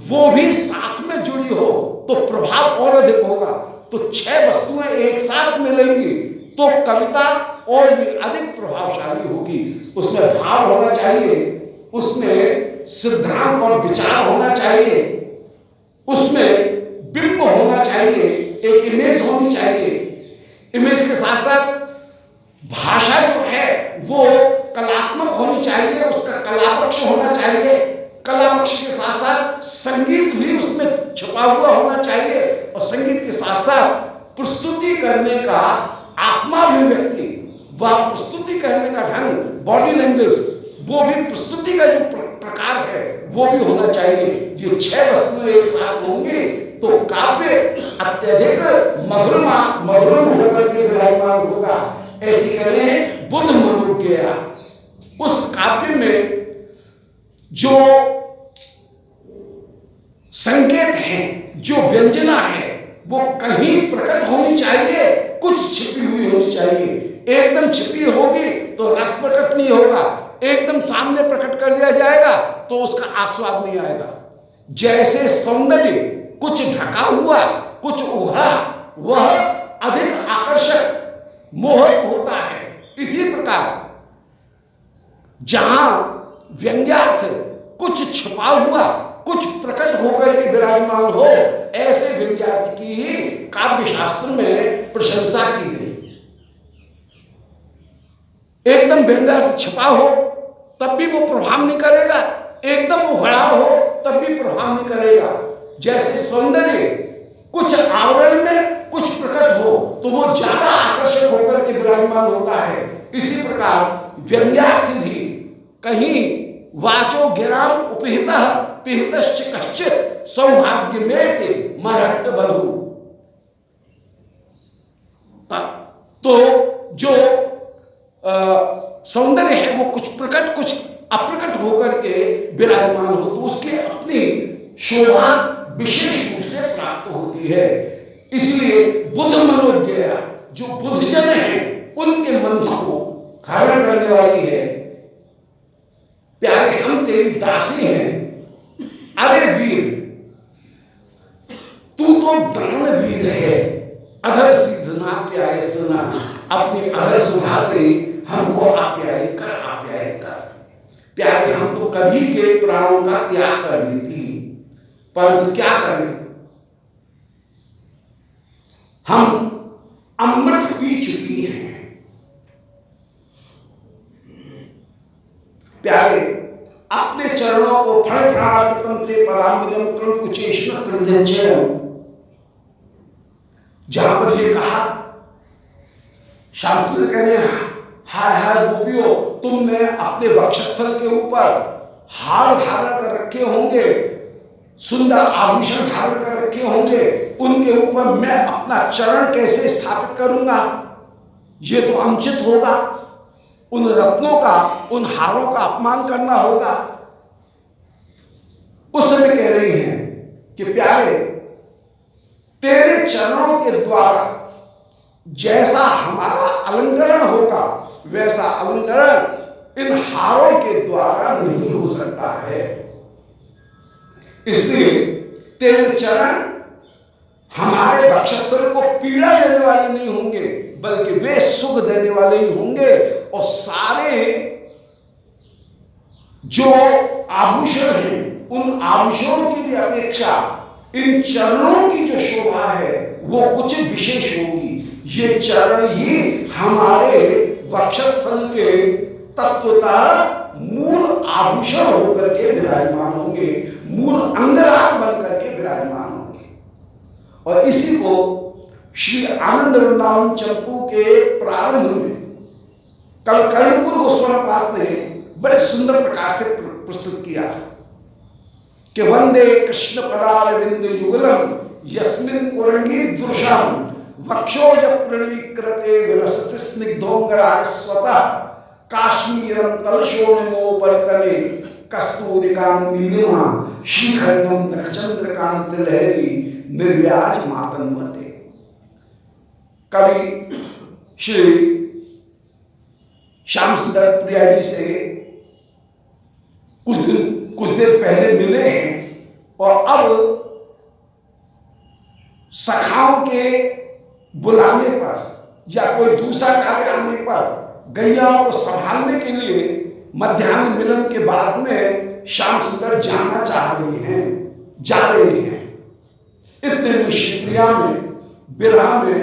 वो भी साथ में जुड़ी हो तो प्रभाव और अधिक होगा। तो 6 वस्तुएं एक साथ मिलेंगी तो कविता और भी अधिक प्रभावशाली होगी। उसमें भाव होना चाहिए, उसमें सिद्धांत और विचार होना चाहिए, उसमें बिंब होना चाहिए, एक इमेज होनी चाहिए। इमेज के साथ साथ भाषा जो है वो कलात्मक होनी चाहिए, उसका कला पक्ष होना चाहिए। कला पक्ष के साथ साथ संगीत भी उसमें छुपा हुआ होना चाहिए। और संगीत के साथ साथ प्रस्तुति करने का आत्माभिव्यक्ति, वह प्रस्तुति करने का ढंग, बॉडी लैंग्वेज, वो भी प्रस्तुति का जो प्रकार है वो भी होना चाहिए। ये 6 वस्तुएं एक साथ होंगी तो काव्य अत्यधिक मधुरम होकर के विराजमान होगा। ऐसी करें बुद्ध मनोज्ञया। उस काव्य में जो संकेत हैं, जो व्यंजना है वो कहीं प्रकट होनी चाहिए, कुछ छिपी हुई होनी चाहिए। एकदम छिपी होगी तो रस प्रकट नहीं होगा, एकदम सामने प्रकट कर दिया जाएगा तो उसका आस्वाद नहीं आएगा। जैसे सौंदर्य कुछ ढका हुआ कुछ उघड़ा वह अधिक आकर्षक मोहक होता है, इसी प्रकार जहां व्यंग्यार्थ कुछ छुपा हुआ कुछ प्रकट होकर के विराजमान हो, ऐसे व्यंग्यार्थ की ही काव्य शास्त्र में प्रशंसा की गई। एकदम व्यंग्यार्थ छुपा हो तब भी वो प्रभाव नहीं करेगा, एकदम उघड़ा हो तब भी प्रभाव नहीं करेगा। जैसे सौंदर्य कुछ आवरण में कुछ प्रकट हो तो वो ज्यादा आकर्षक होकर के विराजमान होता है। इसी प्रकार व्यंग्यार्थ भी कहीं वाचो गिराम उपहितः पिहितश्च कश्चित सौभाग्य में मरहट्ट बधु। तो जो सौंदर्य है वो कुछ प्रकट कुछ अप्रकट होकर के विराजमान हो तो उसकी अपनी शोभा विशेष रूप से प्राप्त होती है। इसलिए बुद्ध मनोज्ञया, जो बुद्धजन है उनके मन को हरण करने वाली है। प्यारे हम तेरी दासी हैं, अरे वीर तू तो दान वीर है, अधर सीधना प्यारे सुना, अपनी अधर सुना से हमको आप्यायित कर, आप्यायित कर। प्यारे हम तो कभी के प्राणों का त्याग कर देती, परंतु क्या करें, हम अमृत पी चुकी हैं। प्यारे पदाम्बुजम कृण कुचेष्ण कृंजयम, जहां पर ये कहा श्याम सुंदर कह रहे हैं, हाय हाय गोपियों, तुमने अपने वक्षस्थल के ऊपर हार धारण कर रखे होंगे, सुंदर आभूषण धारण कर रखे होंगे, उनके ऊपर मैं अपना चरण कैसे स्थापित करूंगा? ये तो अनुचित होगा। उन रत्नों का, उन हारों का अपमान करना होगा। उस समय कह रही हैं कि प्यारे, तेरे चरणों के द्वारा जैसा हमारा अलंकरण होगा, वैसा अलंकरण इन हारों के द्वारा नहीं हो सकता है। इसलिए तेरे चरण हमारे वक्षस्थल को पीड़ा देने वाले नहीं होंगे, बल्कि वे सुख देने वाले ही होंगे। और सारे जो आभूषण हैं, उन आभूषणों की भी अपेक्षा इन चरणों की जो शोभा है वो कुछ विशेष होगी। ये चरण ही हमारे वक्षस्थल के तत्वतः मूल आभूषण होकर के विराजमान होंगे, मूल अंगराग बन करके विराजमान होंगे। और इसी को श्री आनंद वृंदावन चंपू के प्रारंभ में कल कर्णपुर गोस्वामीपाद ने बड़े सुंदर प्रकार से प्रस्तुत किया कि वंदे कृष्ण पदारविंद युगलम यस्मिन् कुरंगी दृशम वक्षोज प्रणीकृते विलसति स्निग्धोंगराग स्वतः काश्मीरम तलशोणिमोपरितले कस्तूरिकां नीलिमा श्रीखंडम नखचंद्रकांत लहरी निर्व्याज मातन्वते। कवि श्री श्याम सुंदर प्रिया जी से कुछ देर पहले मिले हैं और अब सखाओं के बुलाने पर या कोई दूसरा कार्य आने पर गैयाओं को संभालने के लिए मध्याह्न मिलन के बाद में श्याम सुंदर जाना चाह रहे हैं, जा रहे हैं। इतने में शिवप्रिया में विरह में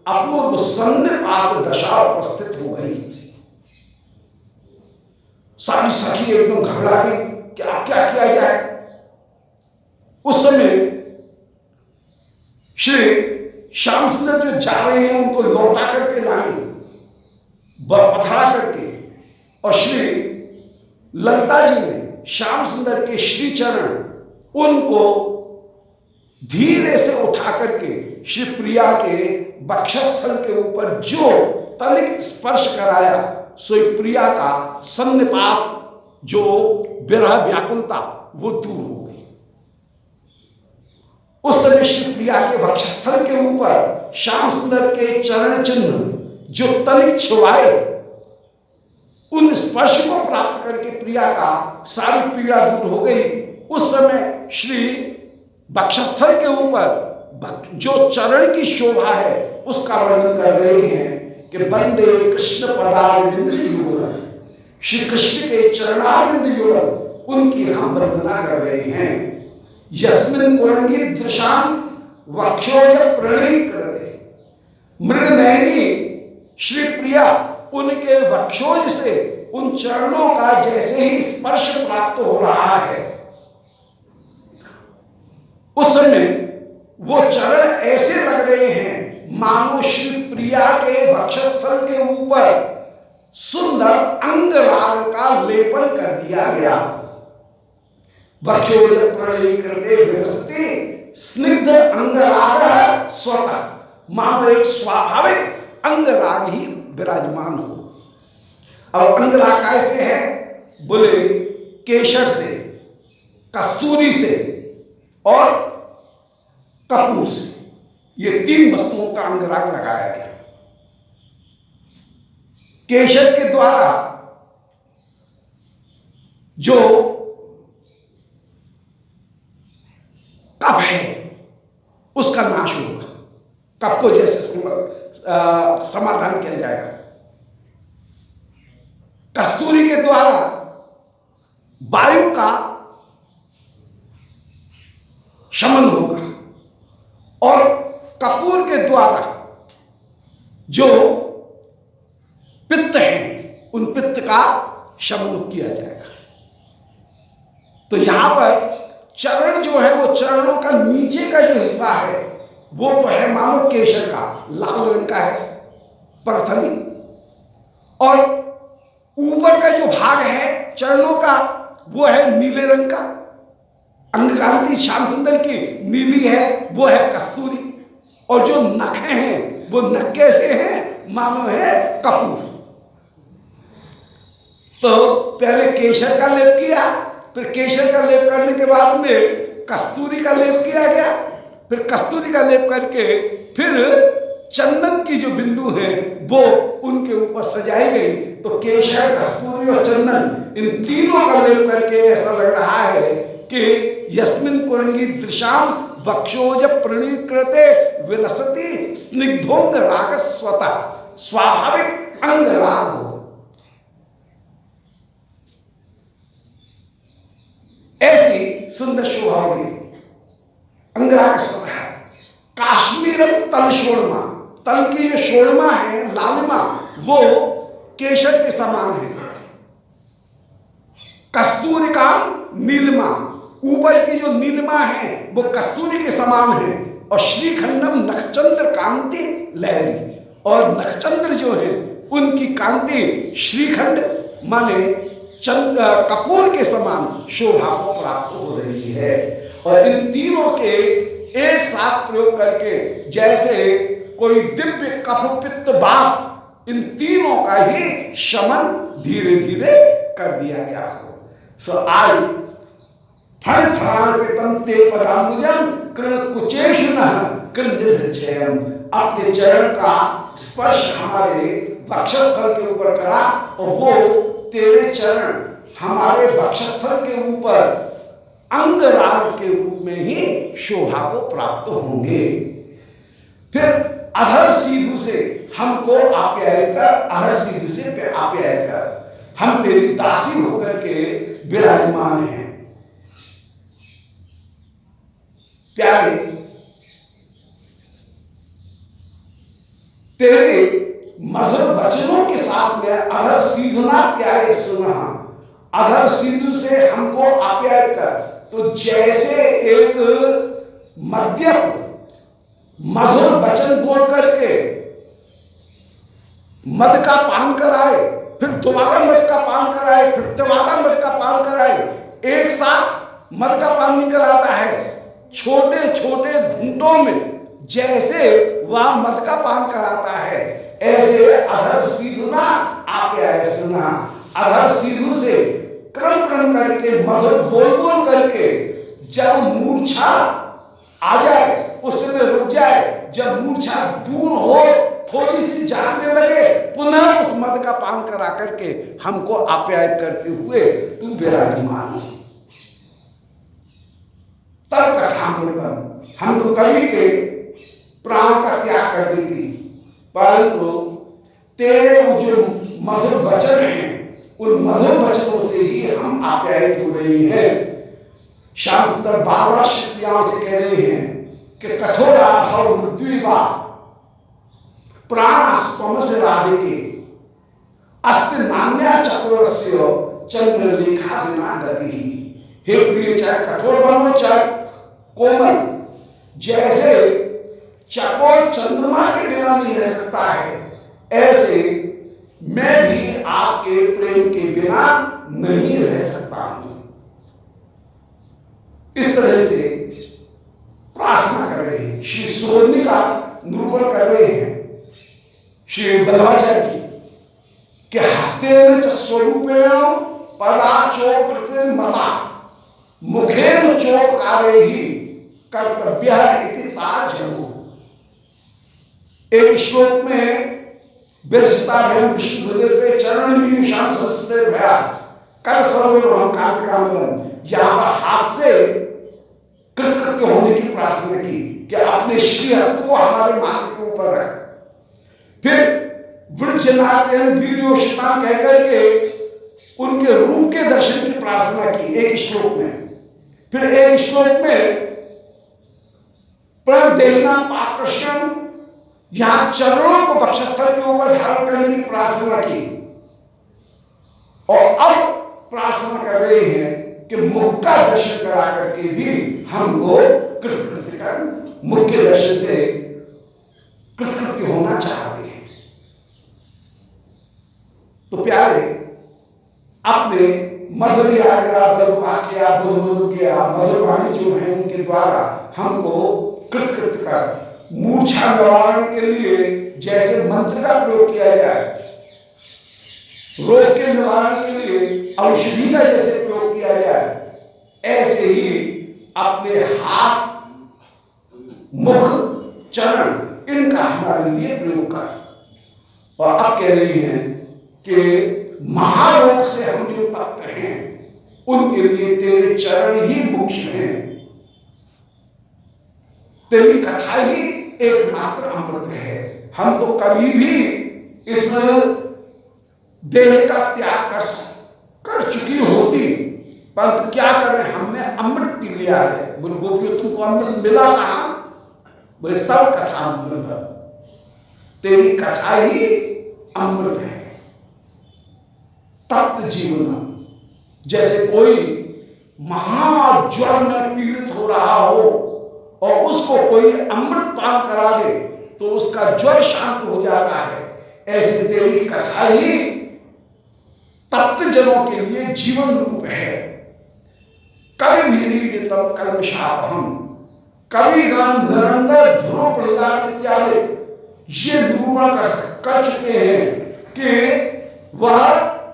अपूर्व सन्निपात दशा उपस्थित हो गई। सारी सखी एकदम घबरा गई कि अब क्या किया जाए। उस समय श्री श्याम सुंदर जो जा रहे हैं उनको लौटा करके लाए, पथरा करके, और श्री ललिता जी ने श्याम सुंदर के श्री चरण उनको धीरे से उठा करके श्री प्रिया के वक्षस्थल के ऊपर जो तनिक स्पर्श कराया, सो प्रिया का सन्निपात जो विरह व्याकुलता वो दूर हो गई। उस समय श्री प्रिया के वक्षस्थल के ऊपर श्याम सुंदर के चरण चिन्ह जो तनिक छिवाए, उन स्पर्श को प्राप्त करके प्रिया का सारी पीड़ा दूर हो गई। उस समय श्री वक्षस्थल के ऊपर जो चरण की शोभा है उसका वर्णन कर रहे हैं कि वंदे कृष्ण पदारविंद युगल, श्री कृष्ण के चरणारविंद युगल उनकी हम वंदना कर रहे हैं। यस्मिन् कुरंगी दृशाम वक्षोज प्रणीकृते, मृगनयनी श्री प्रिया उनके वक्षोज से उन चरणों का जैसे ही स्पर्श प्राप्त हो रहा है, उस समय वो चरण ऐसे लग रहे हैं मानो श्री प्रिया के वक्षस्थल के ऊपर सुंदर अंगराग का लेपन कर दिया गया। वक्षोज प्रणीकृते विलसति स्निग्ध अंगराग स्वतः, मानो एक स्वाभाविक अंगराग ही विराजमान हो। अब अंगराग कैसे है? बोले केशर से, कस्तूरी से और कपूर से, ये तीन वस्तुओं का अंगराग लगाया गया। केशर के द्वारा जो कफ है उसका नाश होगा, कफ को जैसे समाधान किया जाएगा। कस्तूरी के द्वारा वायु का शमन होगा और कपूर के द्वारा जो पित्त है उन पित्त का शमन किया जाएगा। तो यहां पर चरण जो है वो चरणों का नीचे का जो हिस्सा है वो तो है मानो केशर का, लाल रंग का है परथनी, और ऊपर का जो भाग है चरणों का वो है नीले रंग का। अंगकांति श्याम सुंदर की नीली है, वो है कस्तूरी, और जो नख हैं वो नख कैसे हैं, मानो है कपूर। तो पहले केशर का लेप किया, फिर केशर का लेप करने के बाद में कस्तूरी का लेप किया गया, फिर कस्तूरी का लेप करके फिर चंदन की जो बिंदु है वो उनके ऊपर सजाई गई। तो केशर, कस्तूरी और चंदन, इन तीनों का लेप करके ऐसा लग रहा है कि यस्मिन कुरंगी दृशाम वक्षोज प्रणीकृते विलसति स्निग्धोंग राग स्वतः, स्वाभाविक अंग राग हो। ऐसी सुंदर शोभा होगी अंगराग स्वतः। काश्मीरम तल शोरमा, तल की जो शोरमा है, लालिमा, वो केशर के समान है। कस्तूरी का नीलिमा, ऊपर की जो नीलिमा है वो कस्तूरी के समान है। और श्रीखंडम नखचंद्र कांति लहरी, और नखचंद्र जो है उनकी कांति श्रीखंड माने कपूर के समान शोभा को प्राप्त हो रही है। और इन तीनों के एक साथ प्रयोग करके जैसे कोई दिव्य कफ पित्त बात, इन तीनों का ही शमन धीरे धीरे कर दिया गया हो। सो आज फण फणान पे तम ते पदामुजम कृण कुचेषु न कृंजम, अपने चरण का स्पर्श हमारे वक्षस्थल के ऊपर करा, और वो तेरे चरण हमारे वक्षस्थल के ऊपर अंग राग के रूप में ही शोभा को प्राप्त होंगे। फिर अधर सीधु से हमको आप्यायित कर, अधर सीधु से आप्यायित कर, हम तेरी दासी होकर के विराजमान हैं। प्यारे, तेरे मधुर वचनों के साथ में अधर सीधुना प्यारे सुना, अधर सीधु से हमको आप्यायित कर। तो जैसे एक मद्यप मधुर वचन बोल करके मद का पान कराए, फिर दोबारा मद का पान कराए, फिर दोबारा मद का पान कराए, एक साथ मद का पान नहीं कराता है, छोटे छोटे घूंटों में जैसे वह मद का पान कराता है, ऐसे अधर सीधुना आप्याय सुना। अधर सीधु से क्रम क्रम करके मधुर बोल बोल करके जब मूर्छा आ जाए उस समय रुक जाए, जब मूर्छा दूर हो, थोड़ी सी जागने लगे, पुनः उस मद का पान करा करके हमको आप्यायित करते हुए तू विराजमान हो। तब कथामृतम, हम तो कवि के प्राण का त्याग कर देती, परंतु तेरे जो मधुर वचन हैं उन मधुर वचनों से ही हम आप्यायित हो रहे हैं। श्याम सुंदर बाबा शिवप्रियाओं से कह रहे हैं कि कठोरा भव मृत्युवा प्राण स्पम से राधिके अस्ति नान्या चकोरस्य चंद्र लेखा बिना गति ही। हे प्रिय, चाहे कठोर बनो चाहे कोमल, जैसे चकोर चंद्रमा के बिना नहीं रह सकता है, ऐसे मैं भी आपके प्रेम के बिना नहीं रह सकता हूं। इस तरह से प्रार्थना कर रहे हैं, श्री सोनी का निरूपण कर रहे हैं श्री बल्लभाचार्य जी कि हस्तेन च स्वरूपेण पदाचोपकृते मता मुखेन चोपकारे ही कर्तव्य इति ताजनु। एक श्लोक में विरसताभ्यम विष्णुदेव चरण मीशान संस्ते भया कर सर्वम कांतिकामदम, यहां पर हाथ से कृतकृत्य होने की प्रार्थना की कि अपने श्री हस्त को हमारे माथे के ऊपर रख। फिर वृक्षनाथन वीर्योषितान कहकर के उनके रूप के दर्शन की प्रार्थना की एक श्लोक में। फिर एक श्लोक में पर देखना पाकृष्ण, यहां चरणों को वक्षस्थल के ऊपर धारण करने की प्रार्थना की। और अब प्रार्थना कर रहे हैं कि मुख का दर्शन करा करके भी हमको कृतकृत्य कर, मुख के दर्शन से कृतकृत्य होना चाहते हैं। तो प्यारे, अपने मधुर मधुर वाणी जो है उनके द्वारा हमको कृतकृत्य कर, मूर्छा निवारण के लिए जैसे मंत्र का प्रयोग किया जाए, रोग के निवारण के लिए औषधि का जैसे प्रयोग किया जाए, ऐसे ही अपने हाथ, मुख, चरण इनका हमारे लिए प्रयोग कर। और अब कह रही हैं कि महारोग से हम जो तप्त हैं उनके लिए तेरे चरण ही मुख्य हैं, तेरी कथा ही एकमात्र अमृत है। हम तो कभी भी इस देह का त्याग कर चुकी होती, परंतु क्या करें, हमने अमृत पी लिया है। बोले गोपियों तुमको अमृत मिला कहां? बोले तब कथा अमृत, तेरी कथा ही अमृत है। तप्त जीवन, जैसे कोई महाज्वर में पीड़ित हो रहा हो और उसको कोई अमृत पान करा दे तो उसका ज्वर शांत हो जाता है, ऐसे तेरी कथा ही तप्त जनों के लिए जीवन रूप है। कवि भीरीडितम कल्मषापहम, कवि निरंतर ध्रुव प्रहलाद इत्यादि ये निरूपण कर चुके हैं कि वह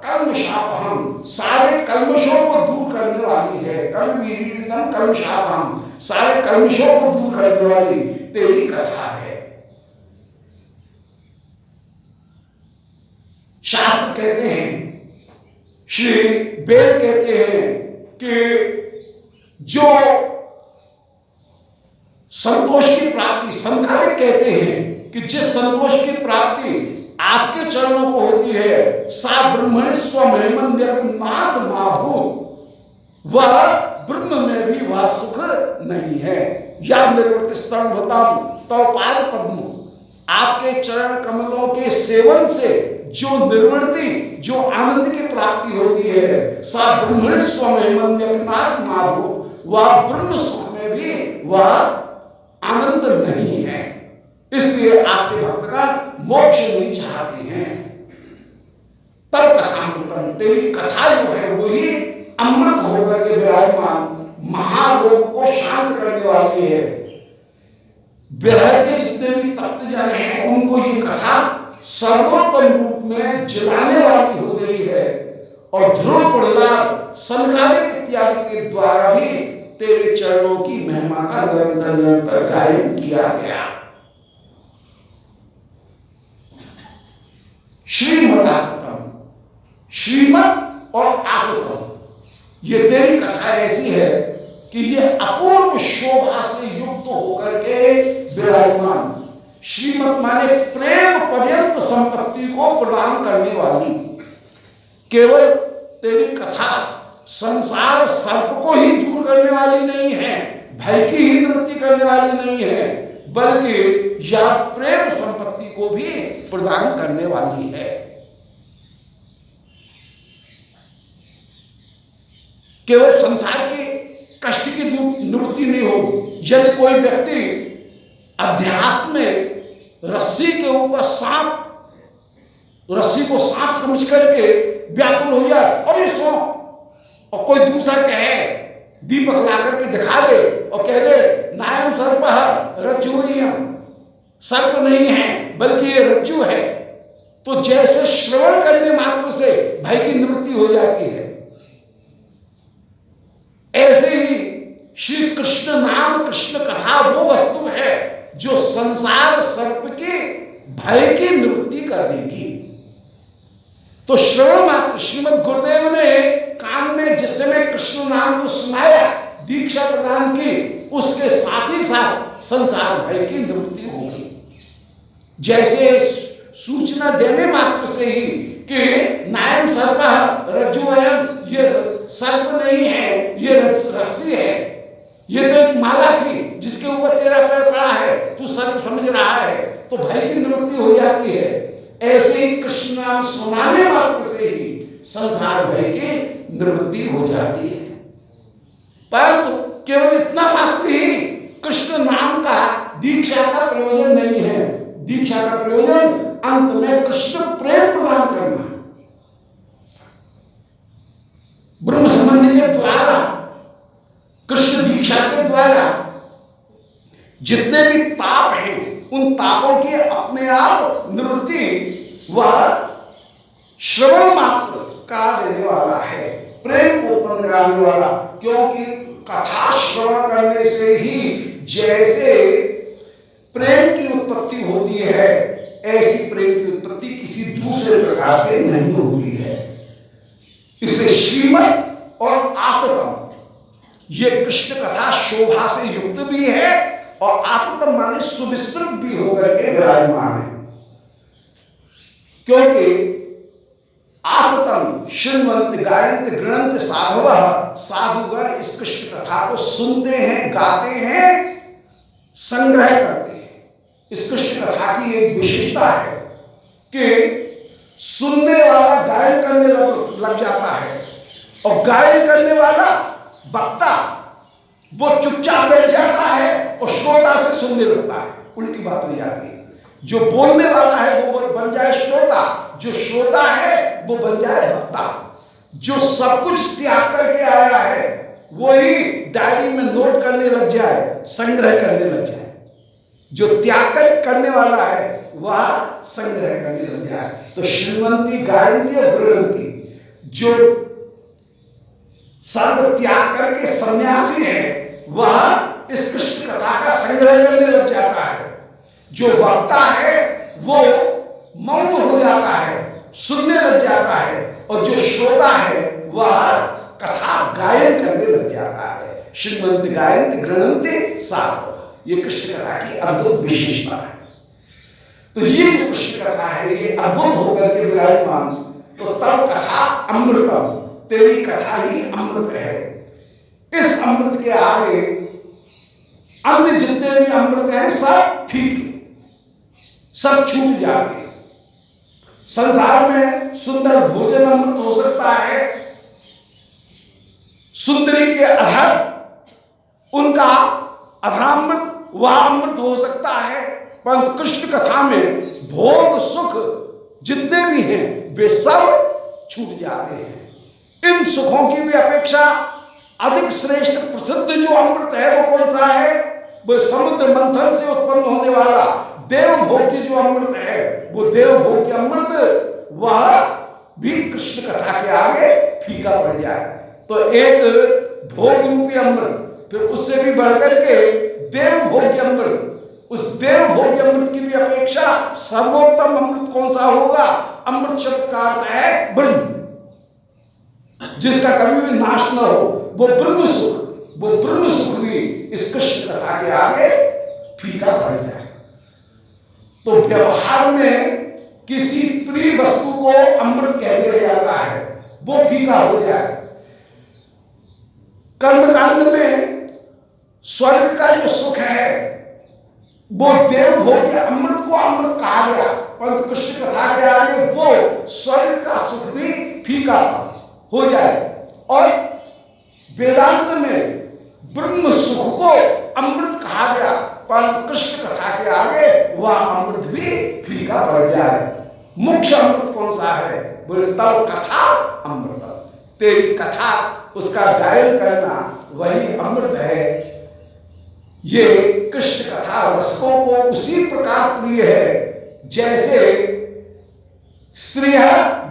कल्मषापहम, सारे कल्मषों को दूर करने वाली है। कवि भीरीडितम कल्मषापहम, सारे कल्मषों को दूर करने वाली तेरी कथा है। शास्त्र कहते हैं, श्री वेद कहते हैं कि जो संतोष की प्राप्ति, संकालिक कहते हैं कि जिस संतोष की प्राप्ति आपके चरणों को होती है, सा ब्रह्मणि स्वमहिमन्यनाथ माभूत, वह ब्रह्म में भी वह सुख नहीं है। या निर्वृत्ति स्तंभताम तो पाद पद्म, आपके चरण कमलों के सेवन से जो निर्वृत्ति, जो आनंद की प्राप्ति होती है, सा ब्रह्मणि स्वमहिमन्यनाथ माभूत, वह ब्रह्म सुख में भी वह आनंद नहीं है। इसलिए आपके भक्त का मोक्ष नहीं चाहते हैं। तब कथामृतम, तेरी कथा जो है वो ही अमृत होकर के विराजमान, महारोग को शांत करने वाली है। विरह के जितने भी तप्त जन हैं उनको ये कथा सर्वोत्तम रूप में जलाने वाली हो रही है। और ध्रुव प्रहलाद, संकालिक इत्यादि के द्वारा भी तेरे चरणों की महिमा का निरंतर निरंतर गायन किया गया। श्रीमद आततम, श्रीमद और आततम, ये तेरी कथा ऐसी है कि ये अपूर्व शोभा से युक्त होकर के विराजमान। श्रीमद माने प्रेम पर्यंत संपत्ति को प्रदान करने वाली। केवल तेरी कथा संसार सर्प को ही दूर करने वाली नहीं है, भय की ही निवृत्ति करने वाली नहीं है, बल्कि यह प्रेम संपत्ति को भी प्रदान करने वाली है। केवल संसार के कष्ट की निवृत्ति नहीं होगी। यदि कोई व्यक्ति अध्यास में रस्सी के ऊपर सांप, रस्सी को सांप समझ करके व्याकुल हो जाए, और ये सांप, और कोई दूसरा कहे, दीपक ला करके दिखा दे और कह दे नायम सर्प रज्जुयम, सर्प नहीं है बल्कि ये रज्जु है, तो जैसे श्रवण करने मात्र से भय की निवृत्ति हो जाती है, ऐसे ही श्री कृष्ण नाम, कृष्ण कथा वो वस्तु है जो संसार सर्प के भय की निवृत्ति कर देगी। तो श्रवण मात्र, श्रीमद गुरुदेव ने कान में जिस समय कृष्ण नाम को सुनाया, दीक्षा प्रदान की, उसके साथ ही साथ संसार भय की निवृत्ति होगी। जैसे सूचना देने मात्र से ही कि नायम सर्प रज्जुवयम, ये सर्प नहीं है, ये रस्सी है, ये तो एक माला थी जिसके ऊपर तेरा पैर पड़ा है, तू सर्प समझ रहा है, तो भय की निवृत्ति हो जाती है। ऐसे ही कृष्ण नाम सुनाने मात्र से ही संसार भय की निवृत्ति हो जाती है। परंतु केवल इतना मात्र ही कृष्ण नाम का दीक्षा का प्रयोजन नहीं है। दीक्षा का प्रयोजन अंत में कृष्ण प्रेम प्रदान करना, ब्रह्म संबंध के द्वारा, कृष्ण दीक्षा के द्वारा जितने भी ताप हैं उन तापों की अपने आप निवृत्ति वह श्रवण मात्र करा देने वाला है, प्रेम को उत्पन्न कराने वाला। क्योंकि कथा श्रवण करने से ही जैसे प्रेम की उत्पत्ति होती है, ऐसी प्रेम की उत्पत्ति किसी दूसरे प्रकार से नहीं होती है। इसलिए श्रीमत और आततम ये कृष्ण कथा शोभा से युक्त भी है और आततम माने सुविस्तृत भी होकर के विराजमान है। क्योंकि आततम शृण्वन्त गायन्त गृणन्त साधवः, साधुगण इस कृष्ण कथा को सुनते हैं, गाते हैं, संग्रह करते हैं। इस कृष्ण कथा की एक विशेषता है कि सुनने वाला गायन करने लग जाता है और गायन करने वाला वक्ता वो चुपचाप बैठ जाता है और श्रोता से सुनने लगता है। उल्टी बात हो जाती है। जो बोलने वाला है वो बन जाए श्रोता, जो श्रोता है वो बन जाए वक्ता। जो सब कुछ त्याग करके आया है वही डायरी में नोट करने लग जाए, संग्रह करने लग जाए। जो त्याग करने वाला है वह संग्रह करने लग जाए। तो श्रीमंती गायंती और गृणंती, जो सर्व त्याग करके सन्यासी है वह इस कृष्ण कथा का संग्रह करने लग जाता है। जो वक्ता है वो मौन हो जाता है, सुनने लग जाता है, और जो श्रोता है वह कथा गायन करने लग जाता है। श्रीमंत गायंत गृणंति साधव, ये कृष्ण कथा की अद्भुत विशेषता है। तो ये जो कृष्ण कथा है ये अद्भुत होकर के विराजमान, तो तब कथा अमृतम, तेरी कथा ही अमृत है। इस अमृत के आगे अन्य जितने भी अमृत हैं सब फीके, सब छूट जाते हैं। संसार में सुंदर भोजन अमृत हो सकता है, सुंदरी के अधर उनका अधरामृत वह अमृत हो सकता है, परंतु कृष्ण कथा में भोग सुख जितने भी हैं वे सब छूट जाते हैं। इन सुखों की भी अपेक्षा अधिक श्रेष्ठ प्रसिद्ध जो अमृत है वो कौन सा है? वो समुद्र मंथन से उत्पन्न होने वाला देव भोग की जो अमृत है, वो देव भोग की अमृत वह भी कृष्ण कथा के आगे फीका पड़ जाए। तो एक भोग रूपी अमृत, फिर उससे भी बढ़कर के देव भोग की अमृत, उस देव भोग की अमृत की भी अपेक्षा सर्वोत्तम अमृत कौन सा होगा? अमृत शब्द का अर्थ है ब्रह्म, जिसका कभी भी नाश न हो, वो ब्रह्म सुख, वो ब्रह्म सुख भी इस कृष्ण कथा के आगे फीका पड़ जाए। तो व्यवहार में किसी प्रिय वस्तु को अमृत कह दिया जाता है, वो फीका हो जाए। कर्मकांड में स्वर्ग का जो सुख है वो देव भोग के अमृत को अमृत कहा गया, परंतु कृष्ण कथा के आगे वो स्वर्ग का सुख भी फीका हो जाए। और वेदांत में ब्रह्म सुख को अमृत कहा गया, परंतु कृष्ण कथा के आगे वह अमृत भी फीका पड़ जाए। मुख्य अमृत कौन सा है? बोले तब कथा अमृत, तेरी कथा उसका गायन करना वही अमृत है। ये कृष्ण कथा रसकों को उसी प्रकार प्रिय है जैसे स्त्रिय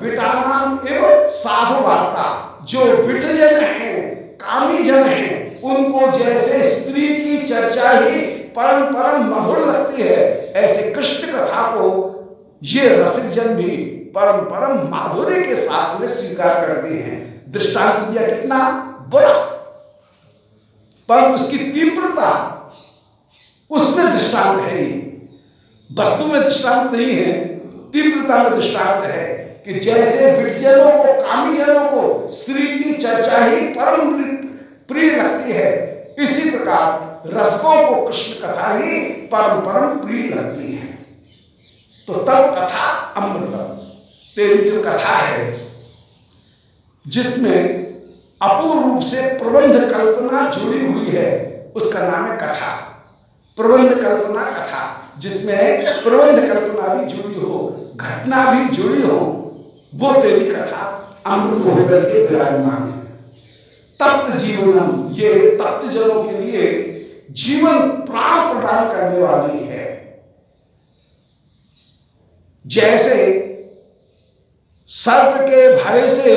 विटानाम एवं साधु वार्ता, जो विटजन है, कामी जन है, उनको जैसे स्त्री की चर्चा ही परम परम मधुर लगती है, ऐसे कृष्ण कथा को ये रसिक जन भी परम परम माधुर्य के साथ में स्वीकार करते हैं। दृष्टांत दिया कितना बड़ा, पर उसकी तीव्रता उसमें दृष्टांत है, वस्तु में दृष्टांत नहीं है, तीव्रता में दृष्टांत है कि जैसे विटजनों को, कामी जनों को स्त्री की चर्चा ही परम प्रिय लगती है, इसी प्रकार रसकों को कृष्ण कथा ही परम परम प्रिय लगती है। तो तब कथा अमृतम, तेरी जो कथा है जिसमें अपूर्ण रूप से प्रबंध कल्पना जुड़ी हुई है, उसका नाम है कथा। प्रबंध कल्पना कथा, जिसमें प्रबंध कल्पना भी जुड़ी हो, घटना भी जुड़ी हो, वो तेरी कथा अमृत होकर के विराजमान है। तप्त जीवनम, ये तप्त जनों के लिए जीवन प्राण प्रदान करने वाली है। जैसे सर्प के भय से,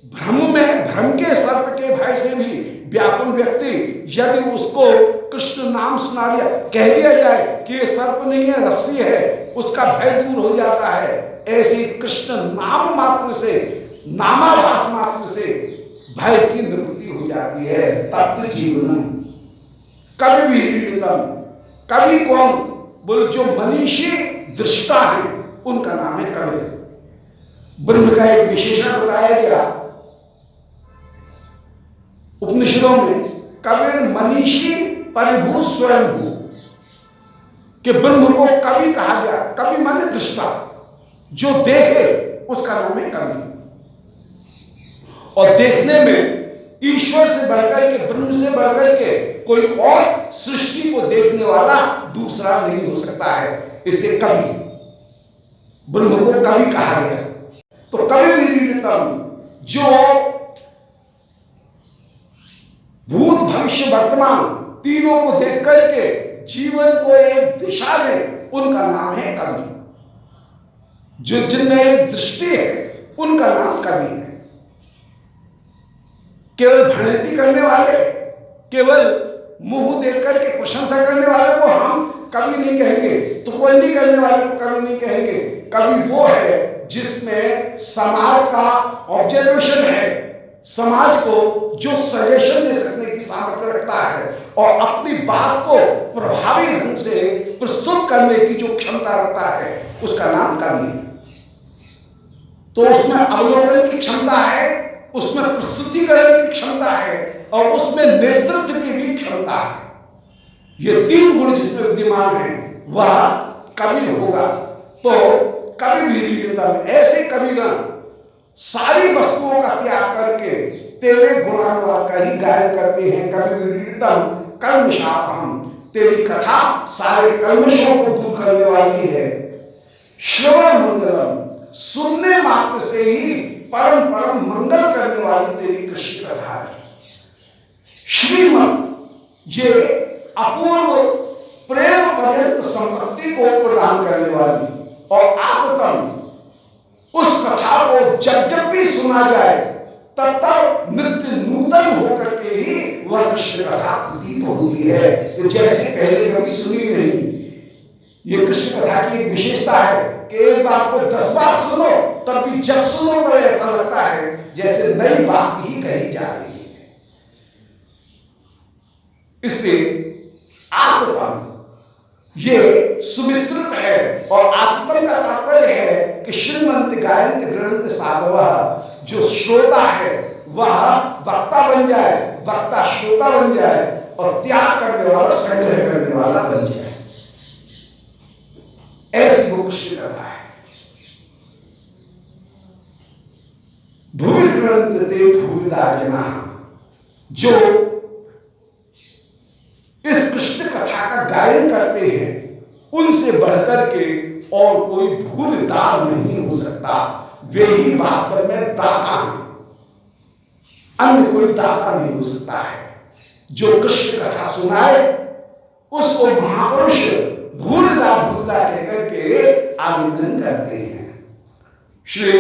भ्रम के सर्प के भय से भी व्याकुल व्यक्ति यदि उसको कृष्ण नाम सुना दिया, कह दिया जाए कि ये सर्प नहीं है, रस्सी है, उसका भय दूर हो जाता है। ऐसे कृष्ण नाम मात्र से, नामाभास मात्र से भय की निवृत्ति हो जाती है। तप्त जीवनम कवि विहीणितम, कवि कौन बोले? जो मनीषी दृष्टा है उनका नाम है कवि। ब्रह्म का एक विशेषण बताया गया उपनिषदों में, कबीर मनीषी परिभू स्वयंभू, कि ब्रह्म को कवि कहा गया। कवि माने दृष्टा, जो देखे उसका नाम है कवि। और देखने में ईश्वर से बढ़कर के, ब्रह्म से बढ़कर के कोई और सृष्टि को देखने वाला दूसरा नहीं हो सकता है। इसे कवि, ब्रह्म को कवि कहा गया। तो कवि विदितम, जो भूत भविष्य वर्तमान तीनों को देख करके जीवन को एक दिशा दे, उनका नाम है कवि। जो जिनमें एक दृष्टि है उनका नाम कवि है। केवल भ्रांति करने वाले, केवल मुंह देख करके प्रशंसा करने वाले को हम कवि नहीं कहेंगे, तुकबंदी करने वाले को कवि नहीं कहेंगे। कवि वो है जिसमें समाज का ऑब्जर्वेशन है, समाज को जो सजेशन दे सकने की सामर्थ्य रखता है और अपनी बात को प्रभावी ढंग से प्रस्तुत करने की जो क्षमता रखता है, उसका नाम कवि है। तो उसमें अवलोकन की क्षमता है, उसमें प्रस्तुतिकरण की क्षमता है और उसमें नेतृत्व की भी क्षमता है। ये तीन गुण जिसमें विद्यमान है वह कवि होगा। तो कवि विरीडितम, ऐसे कविगण सारी वस्तुओं का त्याग करके तेरे गुणानुवाद का ही गायन करते हैं। कवि विरीडितम कर्मशापहम, तेरी कथा सारे कल्मशों को दूर करने वाली है। श्रवण मंगलम, सुनने मात्र से ही परम परम मंगल करने वाली तेरी कृष्ण कथा है। श्रीमद, ये अपूर्व प्रेम पर्यंत संपत्ति को प्रदान करने वाली, और आततम, उस कथा को जब जब भी सुना जाए तब तब नित्य नूतन होकर के ही वह कृष्ण कथा प्रतीत होती है। तो जैसे पहले कभी सुनी नहीं, ये कृष्ण कथा की एक विशेषता है कि एक बात को 10 बार सुनो तब भी जब सुनो तो ऐसा लगता है जैसे नई बात ही कही जा रही है। इसलिए आततम ये सुविस्तृत है, और आततम का तात्पर्य है कि श्रीमंत गायंत ग्रंथ साधव, जो श्रोता है वह वक्ता बन जाए, वक्ता श्रोता बन जाए, और त्याग करने वाला संग्रह करने वाला बन जाए। ऐसी वो कृष्ण कथा है। भूमि ग्रंथ ते भूविदा जना, जो इस कृष्ण कथा का गायन करते हैं उनसे बढ़कर के और कोई भूविदा नहीं हो सकता। वे ही वास्तव में दाता हैं, अन्य कोई दाता नहीं हो सकता है। जो कृष्ण कथा सुनाए उसको महापुरुष भूविदा भूविदा कहकर के आलिंगन करते हैं। श्री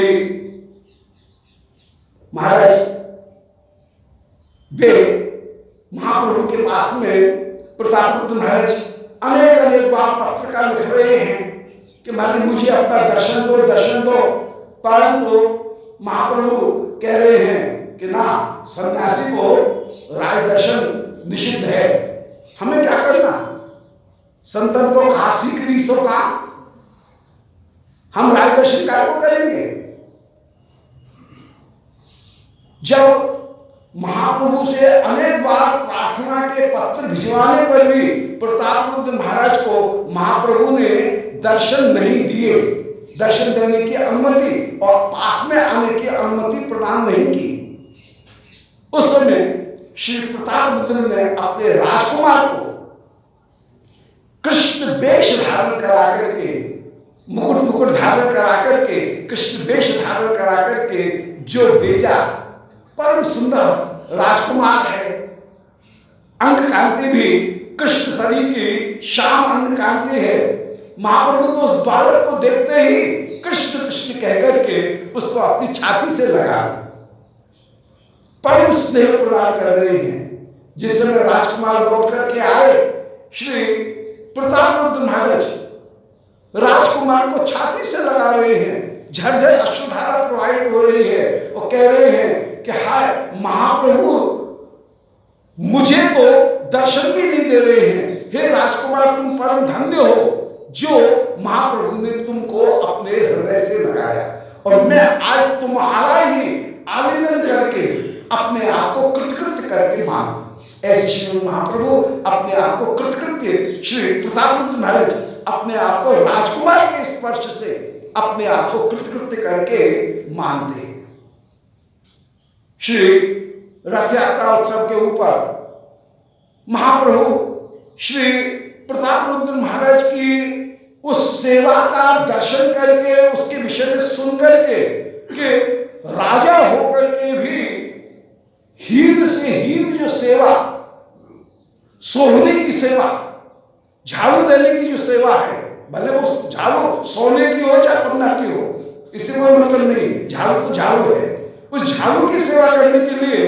महाराज वे महाप्रभु के पास में प्रतापरुद्र महाराज अनेक अनेक बार पत्रिका लिख रहे हैं कि महाराज मुझे अपना दर्शन दो, दर्शन दो, परंतु महाप्रभु कह रहे हैं कि ना, सन्यासी को राय दर्शन निषिद्ध है, हमें क्या करना। संतन को कहा सीख रीसो का, हम राय दर्शन काय को करेंगे। जब महाप्रभु से अनेक बार प्रार्थना के पत्र भिजवाने पर भी प्रतापरुद्र महाराज को महाप्रभु ने दर्शन नहीं दिए, दर्शन देने की अनुमति और पास में आने की अनुमति प्रदान नहीं की। उस समय श्री प्रतापरुद्र ने अपने राजकुमार को कृष्ण वेश धारण करा करके, मुकुट धारण करा करके, कृष्ण वेश धारण करा करके जो भेजा, परम सुंदर राजकुमार है, अंग कांति भी कृष्ण शरीर की श्याम अंग कांति है। महाप्रभु तो उस बालक को देखते ही कृष्ण कृष्ण कहकर के उसको अपनी छाती से लगा परम स्नेह प्रदान कर रहे हैं। जिस समय राजकुमार लौट करके आए, श्री प्रतापरुद्र महाराज राजकुमार को छाती से लगा रहे हैं, झरझर अश्रुधारा प्रवाहित हो रही है और कह रहे हैं कि हाय महाप्रभु, मुझे तो दर्शन भी नहीं दे रहे हैं। हे राजकुमार, तुम परम धन्य हो जो महाप्रभु ने तुमको अपने हृदय से लगाया, और मैं आज तुम्हारा ही आलिंगन करके अपने आप को कृतकृत्य करके मान। ऐसे श्री महाप्रभु अपने आप को कृतकृत्य, श्री प्रतापरुद्र महाराज अपने आप को राजकुमार के स्पर्श से अपने आप को कृतकृत्य करके मानते। श्री रथ यात्रा उत्सव के ऊपर महाप्रभु श्री प्रतापरुद्र महाराज की उस सेवा का दर्शन करके, उसके विषय में सुन करके कि राजा होकर के भी हीन से हीन जो सेवा, सोने की सेवा, झाड़ू देने की जो सेवा है, भले वो झाड़ू सोने की हो चाहे पन्ना की हो, इससे कोई मतलब नहीं, झाड़ू तो झाड़ू है। उस झाड़ू की सेवा करने के लिए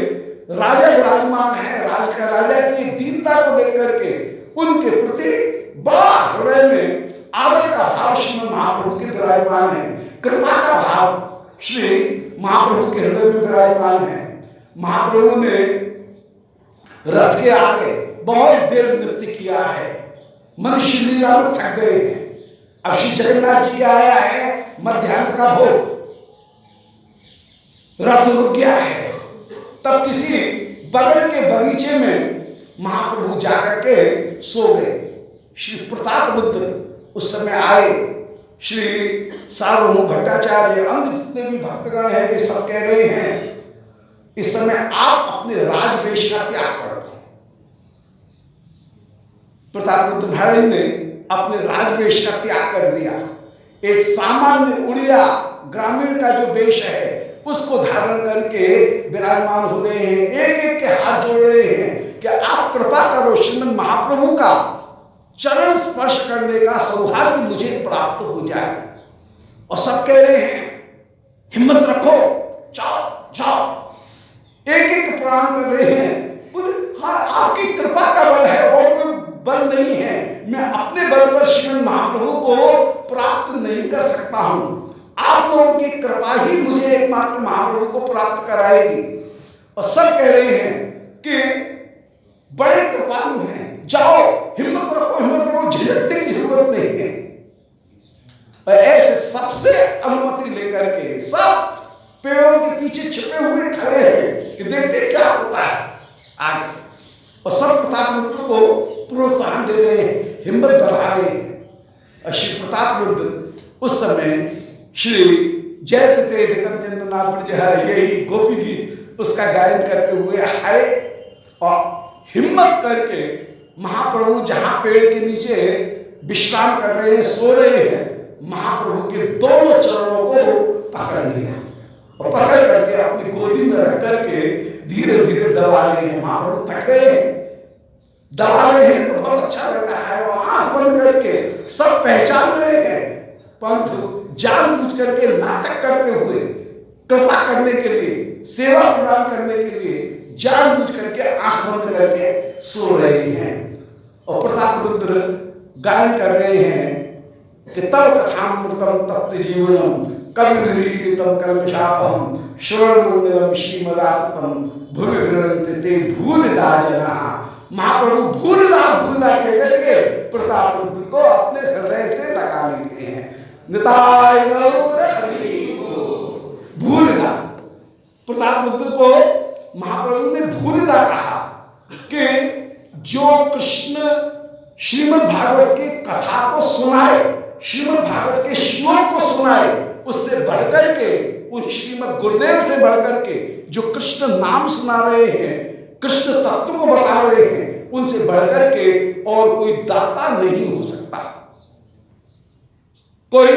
राजा विराजमान है, राजा की दीनता को देख करके उनके प्रति बड़ा हृदय में आदर का भाव श्री महाप्रभु के विराजमान है, कृपा का भाव श्री महाप्रभु के हृदय में विराजमान है। महाप्रभु ने रथ के आगे बहुत देर नृत्य किया है, मनुष्य लीला में थक गए हैं। अब श्री जगन्नाथ जी के आया है मध्याह्न का भोग, रथ रुक गया है, तब किसी बगल के बगीचे में महाप्रभु जाकर के सो गए। श्री प्रतापरुद्र उस समय आए, श्री सार्वभौम भट्टाचार्य, अन्य जितने भी भक्तगण हैं वे सब कह रहे हैं इस समय आप अपने राजवेश का त्याग कर दो। प्रतापरुद्र महाराज ने अपने राजवेश का त्याग कर दिया, एक सामान्य उड़िया ग्रामीण का जो वेश है उसको धारण करके विराजमान हो रहे हैं, एक एक के हाथ जोड़ रहे हैं कि आप कृपा करो, श्रीमद् महाप्रभु का चरण स्पर्श करने का सौभाग्य मुझे प्राप्त हो जाए। और सब कह रहे हैं हिम्मत रखो, जाओ जाओ, एक एक प्रणाम कर रहे हैं। हाँ, आपकी कृपा का बल है और कोई बल नहीं है, मैं अपने बल पर श्रीमद् महाप्रभु को प्राप्त नहीं कर सकता हूं, आप लोगों की कृपा ही मुझे एकमात्र महाप्रभु को प्राप्त कराएगी। और सब कह रहे हैं कि बड़े कृपालु हैं, जाओ हिम्मत रखो, झिझकने की जरूरत नहीं है। और ऐसे सबसे अनुमति लेकर के सब पेड़ों के पीछे छिपे हुए खड़े हैं कि देखते क्या होता है आगे, और सब प्रतापरुद्र को प्रोत्साहन दे रहे हैं, हिम्मत बढ़ा रहे हैं। और श्री प्रतापरुद्र उस समय श्री जयत तेधिकम जन्मना प्रजह, यही गोपी गीत उसका गायन करते हुए आए और हिम्मत करके महाप्रभु जहां पेड़ के नीचे विश्राम कर रहे हैं, सो रहे हैं, महाप्रभु के दोनों चरणों को पकड़ लिया और पकड़ करके अपनी गोदी में रख करके धीरे धीरे दबा रहे हैं। महाप्रभु थक गए, दबा रहे हैं तो बहुत अच्छा लग रहा है, और आंख बंद करके सब पहचान रहे हैं, परंतु जानबूझ करके नाटक करते हुए कृपा करने के लिए, सेवा प्रदान करने के लिए जानबूझ करके आंख बंद करके सो रहे हैं। और प्रतापरुद्र गायन कर रहे हैं कि तब कथामृतम तप्त जीवनम कविभिरीडितम कल्पशापहम श्रवण मंगलम श्रीमदाततम भूमि गृणन्ते ते भूरिदा जनाः। महाप्रभु भूरिदा कह करके प्रतापरुद्र को अपने हृदय से लगा लेते हैं। निताय गौर हरि भूरिदा, प्रतापरुद्र को महाप्रभु ने भूरिदा कहा कि जो कृष्ण श्रीमद् भागवत की कथा को सुनाए, श्रीमद् भागवत के श्लोक को सुनाए, उससे बढ़कर के उन श्रीमद् गुरुदेव से बढ़कर के जो कृष्ण नाम सुना रहे हैं, कृष्ण तत्व को बता रहे हैं, उनसे बढ़कर के और कोई दाता नहीं हो सकता। कोई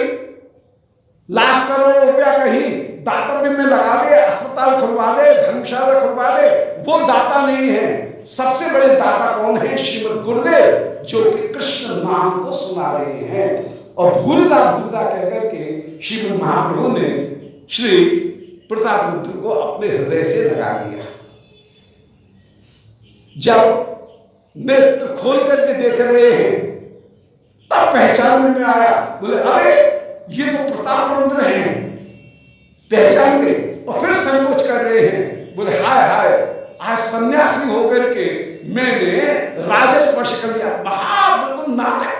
लाख करोड़ रुपया कहीं दातव्य में लगा दे, अस्पताल खुलवा दे, धर्मशाला खुलवा दे, वो दाता नहीं है। सबसे बड़े दाता कौन है? श्रीमद् गुरुदेव, जो कि कृष्ण नाम को सुना रहे हैं। और भूलदा भूलदा कहकर के श्रीमद् महाप्रभु ने श्री प्रतापरुद्र को अपने हृदय से लगा दिया। जब नेत्र खोल करके देख रहे हैं तब पहचान में आया, बोले अरे ये तो प्रतापरुद्र हैं, पहचान गए। और फिर संकोच कर रहे हैं, बोले हाय हाय, आज सन्यासी होकर के मैंने राजस्पर्श कर दिया। बिल्कुल नाटक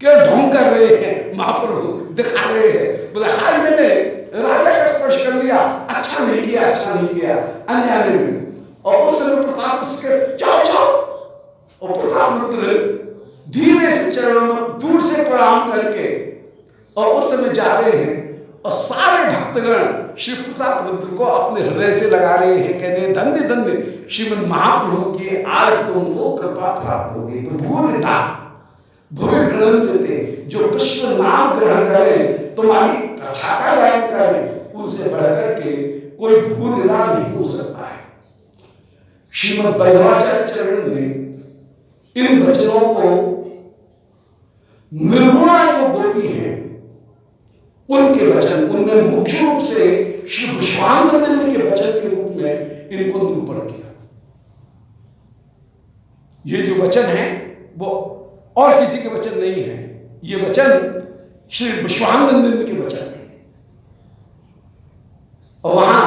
क्या ढोंग कर रहे हैं महाप्रभु, दिखा रहे हैं। बोले हाय, मैंने राजा का स्पर्श कर लिया, अच्छा नहीं किया, अच्छा नहीं किया, अन्याय नहीं। और उस समय प्रताप उसके जाओ जाओ, और प्रतापरुद्र धीरे से चरणों में दूर से प्रणाम करके और उस समय जा रहे हैं। और सारे भक्तगण श्री प्रतापरुद्र को अपने हृदय से लगा रहे हैं, कहने धन्य धन्य श्रीमद् महाप्रभु की आज तुमको कृपा प्राप्त होगी। तो भूलदा भूमि भ्रमण थे, जो कृष्ण नाम ग्रहण करें, तुम्हारी कथा का गायन करें, उनसे बढ़कर के कोई भूलदा नहीं हो सकता है। श्रीमद् बल्लभाचार्य चरण ने इन वचनों को निर्गुणा जो गोपी हैं उनके वचन, उनमें मुख्य रूप से श्री विश्वानंद के वचन के रूप में इनको निरूपण किया। ये जो वचन है वो और किसी के वचन नहीं है, ये वचन श्री विश्वानंद के वचन है। और वहां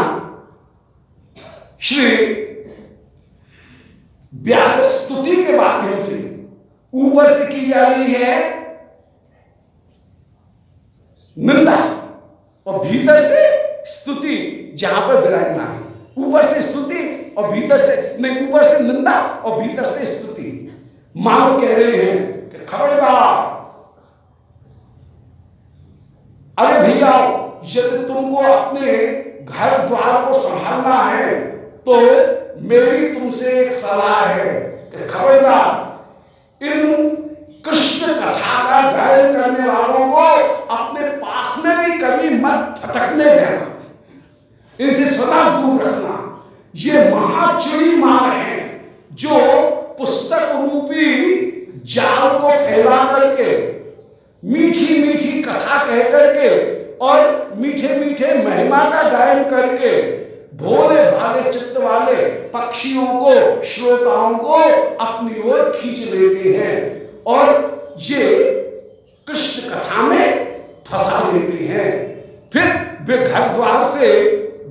श्री व्यास स्तुति के माध्यम से ऊपर से की जा रही है निंदा और भीतर से स्तुति, जहां पर विराजमान है। ऊपर से स्तुति और भीतर से नहीं, ऊपर से निंदा और भीतर से स्तुति। मानो कह रहे हैं कि खबरदार, अरे भैया, यदि तुमको अपने घर द्वार को संभालना है तो मेरी तुमसे एक सलाह है कि खबरदार, इन कृष्ण कथा का गायन करने वालों को अपने पास में भी कभी मत फटकने देना, इनसे सदा दूर रखना। ये महाचुड़ी मार है जो पुस्तक रूपी जाल को फैला करके मीठी मीठी कथा कह करके और मीठे मीठे महिमा का गायन करके भोले भाले चित्त वाले पक्षियों को, श्रोताओं को अपनी ओर खींच लेते हैं और ये कृष्ण कथा में फंसा लेते हैं। फिर वे घर द्वार से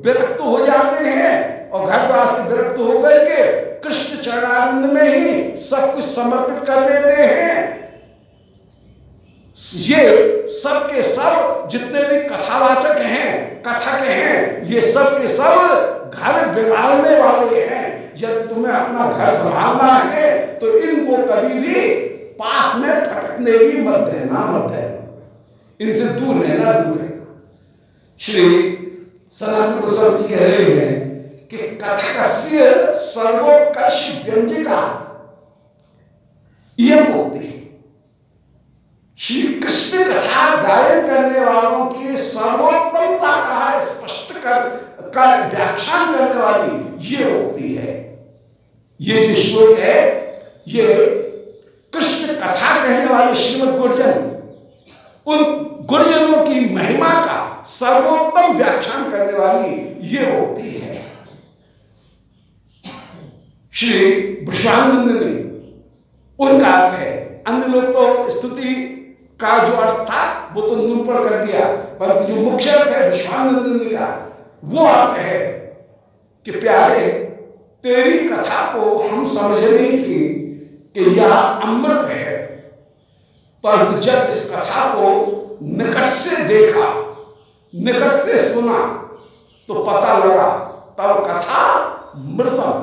विरक्त हो जाते हैं और घर द्वार से विरक्त होकर के कृष्ण चरणारविंद में ही सब कुछ समर्पित कर देते हैं। ये सब के सब जितने भी कथावाचक हैं, कथक हैं, ये सब के सब घर बिगाड़ने वाले हैं। जब तुम्हें अपना घर संभालना है तो इनको कभी भी पास में फटकने भी मत देना, मत देना, इनसे दूर रहना, दूर रहना। श्री सनातन गोस्वामी जी कह रहे हैं कि कथकस्य सर्वोत्कर्ष व्यंजिका यह मुक्ति। श्री कृष्ण कथा गायन करने वालों की सर्वोत्तमता का स्पष्ट कर व्याख्यान करने वाली ये मुक्ति है। ये जो श्लोक है, ये कृष्ण कथा कहने वाले श्रीमद् गुरुजन, उन गुरुजनों की महिमा का सर्वोत्तम व्याख्यान करने वाली ये मुक्ति है। श्री विश्वानंद ने उनका अर्थ है, अन्य लोग तो स्तुति का जो अर्थ था वो तो निरूपण कर दिया, परंतु जो मुख्य अर्थ है विश्वानंद का वो अर्थ है कि प्यारे, तेरी कथा को हम समझ रही थी कि यह अमृत है, पर जब इस कथा को निकट से देखा, निकट से सुना तो पता लगा तब कथा मृतम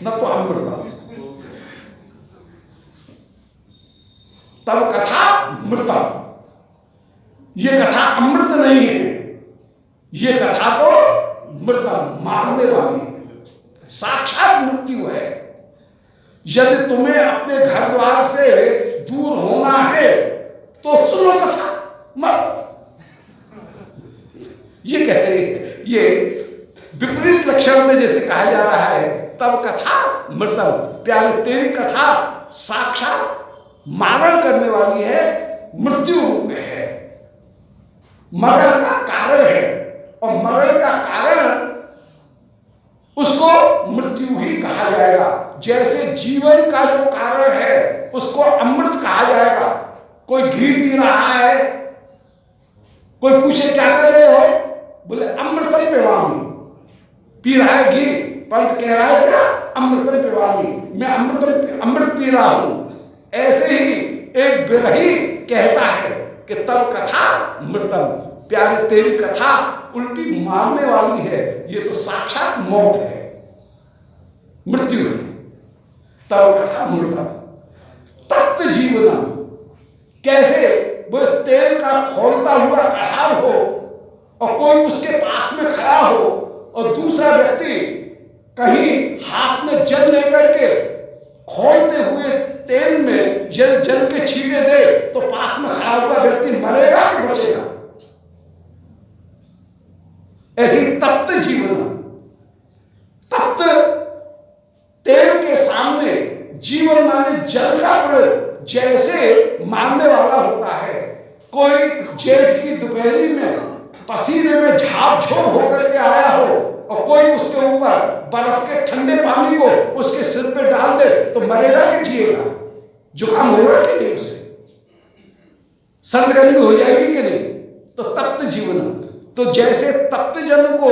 न तो अमृतम, तब कथा मृतम। ये कथा अमृत नहीं है, ये कथा तो मृतम मारने वाली साक्षात मृत्यु है। यदि तुम्हें अपने घर द्वार से दूर होना है तो सुनो कथा, मत। ये कहते हैं, ये विपरीत लक्षण में जैसे कहा जा रहा है, तब कथा मृतम, प्यारे तेरी कथा साक्षात मारण करने वाली है, मृत्यु रूप में है, मरण का कारण है। और मरण का कारण उसको मृत्यु ही कहा जाएगा। जैसे जीवन का जो कारण है उसको अमृत कहा जाएगा। कोई घी पी रहा है, कोई पूछे क्या कर रहे हो, बोले अमृतम पिबामी, पी रहा है घी, पंत कह रहा है क्या, अमृतम पिबामी, मैं अमृत पी रहा हूं। ऐसे ही एक बिरही कहता है कि तब कथा मृतम, प्यारे तेरी कथा उल्टी मारने वाली है, ये तो साक्षात मौत है, मृत्यु है। तब कथा मृतम। तप्त जीवनम, कैसे वो तेल का खौलता हुआ कढ़ाव हो और कोई उसके पास में खड़ा हो और दूसरा व्यक्ति कहीं हाथ में जल लेकर के खौलते हुए तेल में जल के छींटे दे तो पास में खड़ा हुआ व्यक्ति मरेगा कि बचेगा। ऐसी तप्त जीवन, तप्त तेल के सामने जीवन माने जल का प्रयोग जैसे मारने वाला होता है। कोई जेठ की दोपहरी में पसीने में झाप झोप होकर के आया हो और कोई उसके ऊपर बर्फ के ठंडे पानी को उसके सिर पे डाल दे तो मरेगा कि जिएगा, जुकाम होगा कि नहीं, उसे सर्द गर्मी हो जाएगी कि नहीं। तो तप्त जीवन, तो जैसे तप्त जन को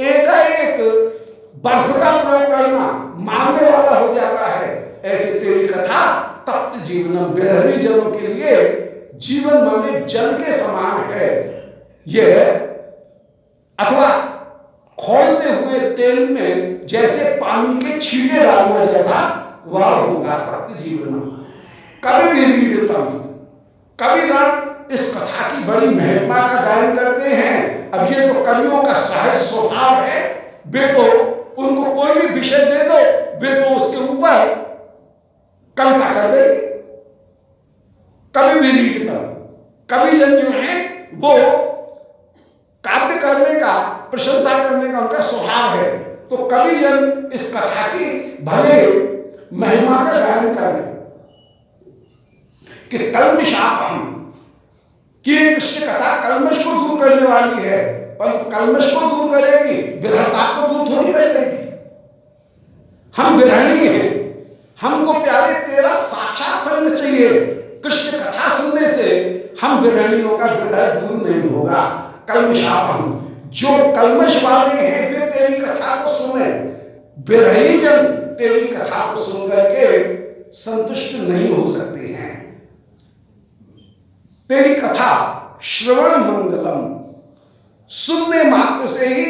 एकाएक बर्फ का प्रयोग करना मारने वाला हो जाता है, ऐसे तेरी कथा तप्त जीवनम, बेरहरी जनों के लिए जीवन माने जल के समान है। यह अथवा खौलते हुए तेल में जैसे पानी के छींटे डालना जैसा वह होगा तप्त जीवन। कवि भी रीडतम, कविगण इस कथा की बड़ी महिमा का गायन करते हैं। अब ये तो कवियों का सहज स्वभाव है, वे तो उनको कोई भी विषय दे दो वे तो उसके ऊपर कविता कर देंगे। कवि भी रीडतम, कविजन जो है वो काव्य करने का, प्रशंसा करने का उनका स्वभाव है। तो कविजन इस कथा की भले महिमा का गायन करें कि कल्मषापहम, कि कृष्ण कथा कल्मष को दूर करने वाली है, परंतु कल्मष को दूर करेगी, विरहता को दूर थोड़ी करेगी। हम विरहणी हैं, हमको प्यारे तेरा साक्षात संग चाहिए। कृष्ण कथा सुनने से हम विरहणियों का विरह दूर नहीं होगा। कल्मषापहम, जो कल्मष वाले हैं वे तेरी कथा को सुने, विरही जन तेरी कथा को सुन करके संतुष्ट नहीं हो सकते हैं। तेरी कथा श्रवण मंगलम, सुनने मात्र से ही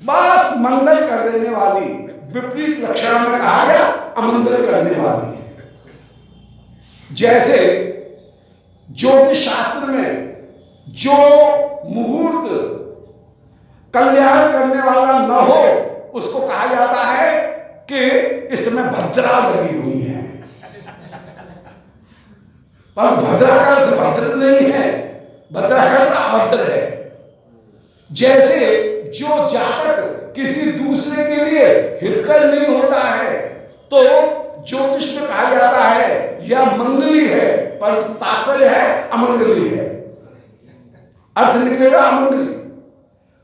बस मंगल कर देने वाली, विपरीत लक्षण में कहा गया अमंगल करने वाली। जैसे ज्योतिष शास्त्र में जो मुहूर्त कल्याण करने वाला न हो उसको कहा जाता है कि इसमें भद्रा लगी हुई है, पर भद्रा का अर्थ भद्र नहीं है, भद्रा का अर्थ अभद्र है। जैसे जो जातक किसी दूसरे के लिए हितकर नहीं होता है तो ज्योतिष में कहा जाता है यह मंगली है, पर तात्पर्य है अमंगली है, अर्थ निकलेगा अमंगली।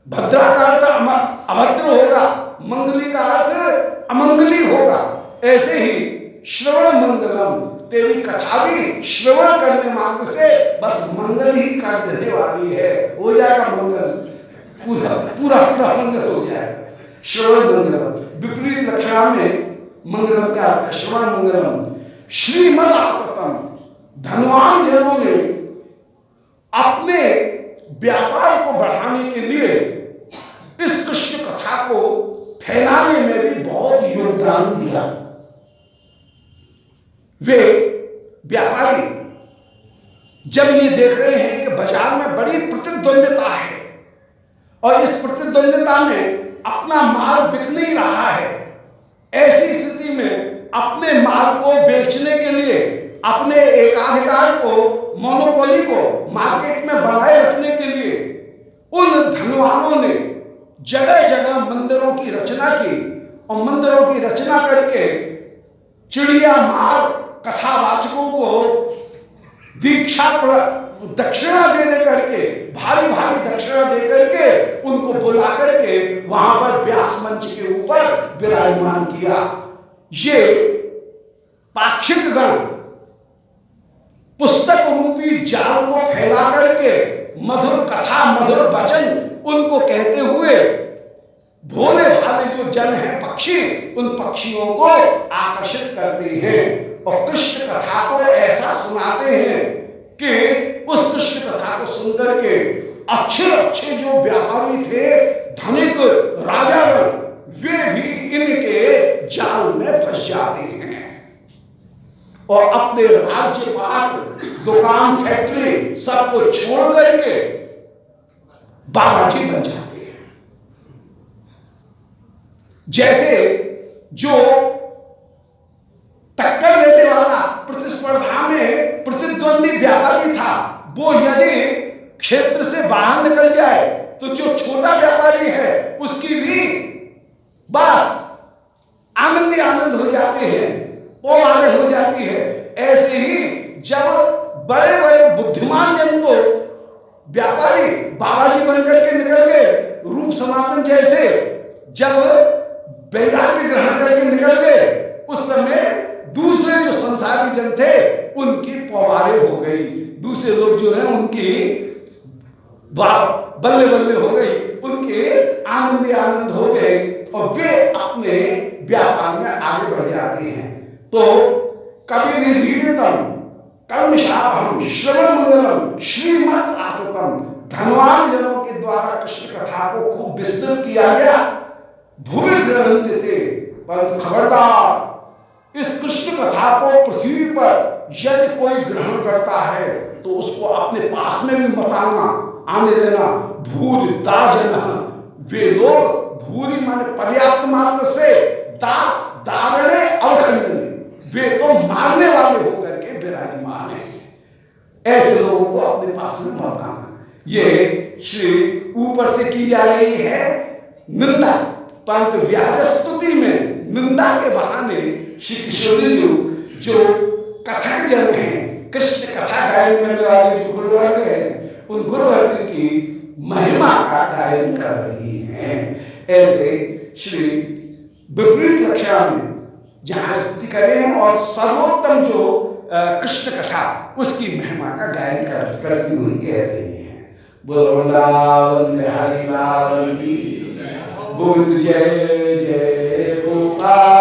भद्रा का अर्थ अभद्र होगा, मंगली का अर्थ अमंगली होगा। ऐसे ही श्रवण मंगलम, तेरी कथा भी श्रवण करने मात्र से बस मंगल ही कर देने वाली है, हो जाएगा मंगल, पूरा पूरा पूरा मंगल हो जाएगा। श्रवण मंगलम, विपरीत लक्षण में मंगलम का अर्थ है श्रवण मंगलम। श्रीमद आततम, धनवान जनों ने अपने व्यापार को बढ़ाने के लिए इस कृष्ण कथा को फैलाने में भी बहुत योगदान दिया। वे व्यापारी जब ये देख रहे हैं कि बाजार में बड़ी प्रतिद्वंद्विता है और इस प्रतिद्वंदिता में अपना माल बिक नहीं रहा है। ऐसी स्थिति में अपने माल को बेचने के लिए, अपने एकाधिकार को, मोनोपोली को मार्केट में बनाए रखने के लिए उन धनवानों ने जगह जगह मंदिरों की रचना की और मंदिरों की रचना करके चिड़िया मार कथावाचकों को दीक्षा दक्षिणा दे करके, भारी भारी दक्षिणा दे करके उनको बुला करके वहां पर व्यास मंच के ऊपर विराजमान किया। ये पाक्षिक गण पुस्तक रूपी जाल को फैला करके मधुर कथा, मधुर वचन उनको कहते हुए भोले भाले जो जन है पक्षी, उन पक्षियों को आकर्षित करते हैं और कृष्ण कथा को ऐसा सुनाते हैं कि उस कृष्ण कथा को सुनकर के अच्छे अच्छे जो व्यापारी थे, धनिक राजागण, वे भी इनके जाल में फंस जाते हैं और अपने राज्य पाट, दुकान, फैक्ट्री सबको छोड़ करके बाबाजी बन जाते हैं। जैसे जो टक्कर देने वाला प्रतिस्पर्धा में प्रतिद्वंदी व्यापारी था, वो यदि क्षेत्र से बाहर निकल जाए तो जो छोटा व्यापारी है उसकी भी बस आनंद ही आनंद हो जाते हैं, पौवारे हो जाती है। ऐसे ही जब बड़े बड़े बुद्धिमान जन तो व्यापारी बाबाजी बनकर के निकल गए, रूप सनातन जैसे जब वैराग्य ग्रहण करके निकल गए, उस समय दूसरे जो संसारी जन थे उनकी पौवारे हो गई, दूसरे लोग जो है उनकी बल्ले बल्ले हो गई, उनके आनंद आनंद हो गए और वे अपने व्यापार में आगे बढ़ जाते हैं। तो कभी भी रीडितम कर्मशापहम श्रवण मंगलम श्रीमद आततम, धनवान जनों के द्वारा कृष्ण कथा को खूब विस्तृत किया गया। भूमि ग्रहणते थे, परंतु खबरदार इस कृष्ण कथा को पृथ्वी पर यदि कोई ग्रहण करता है तो उसको अपने पास में भी मत आने देना। भूरि दाजन, वे लोग भूरि माने पर्याप्त मात्र से, दारणे अवखंडने, वे तो मारने वाले होकर के विराजमान है। ऐसे लोगों को अपने पास में मत आना। ये श्री ऊपर से की जा रही है निंदा, परंतु व्याजस्तुति में निंदा के बहाने श्री किशोर जी जो कथक जन हैं, कृष्ण कथा गायन करने वाले जो गुरुवर्ग हैं, उन गुरुवर्ग की महिमा का गायन कर रही हैं। ऐसे श्री विपरीत लक्षा में जहाँ स्तुति करें और सर्वोत्तम जो कृष्ण कथा उसकी महिमा का गायन करती हुई कह रही हैं। बोलो वृंदावन बिहारी लाल की, गोविंद जय जय गोपाल।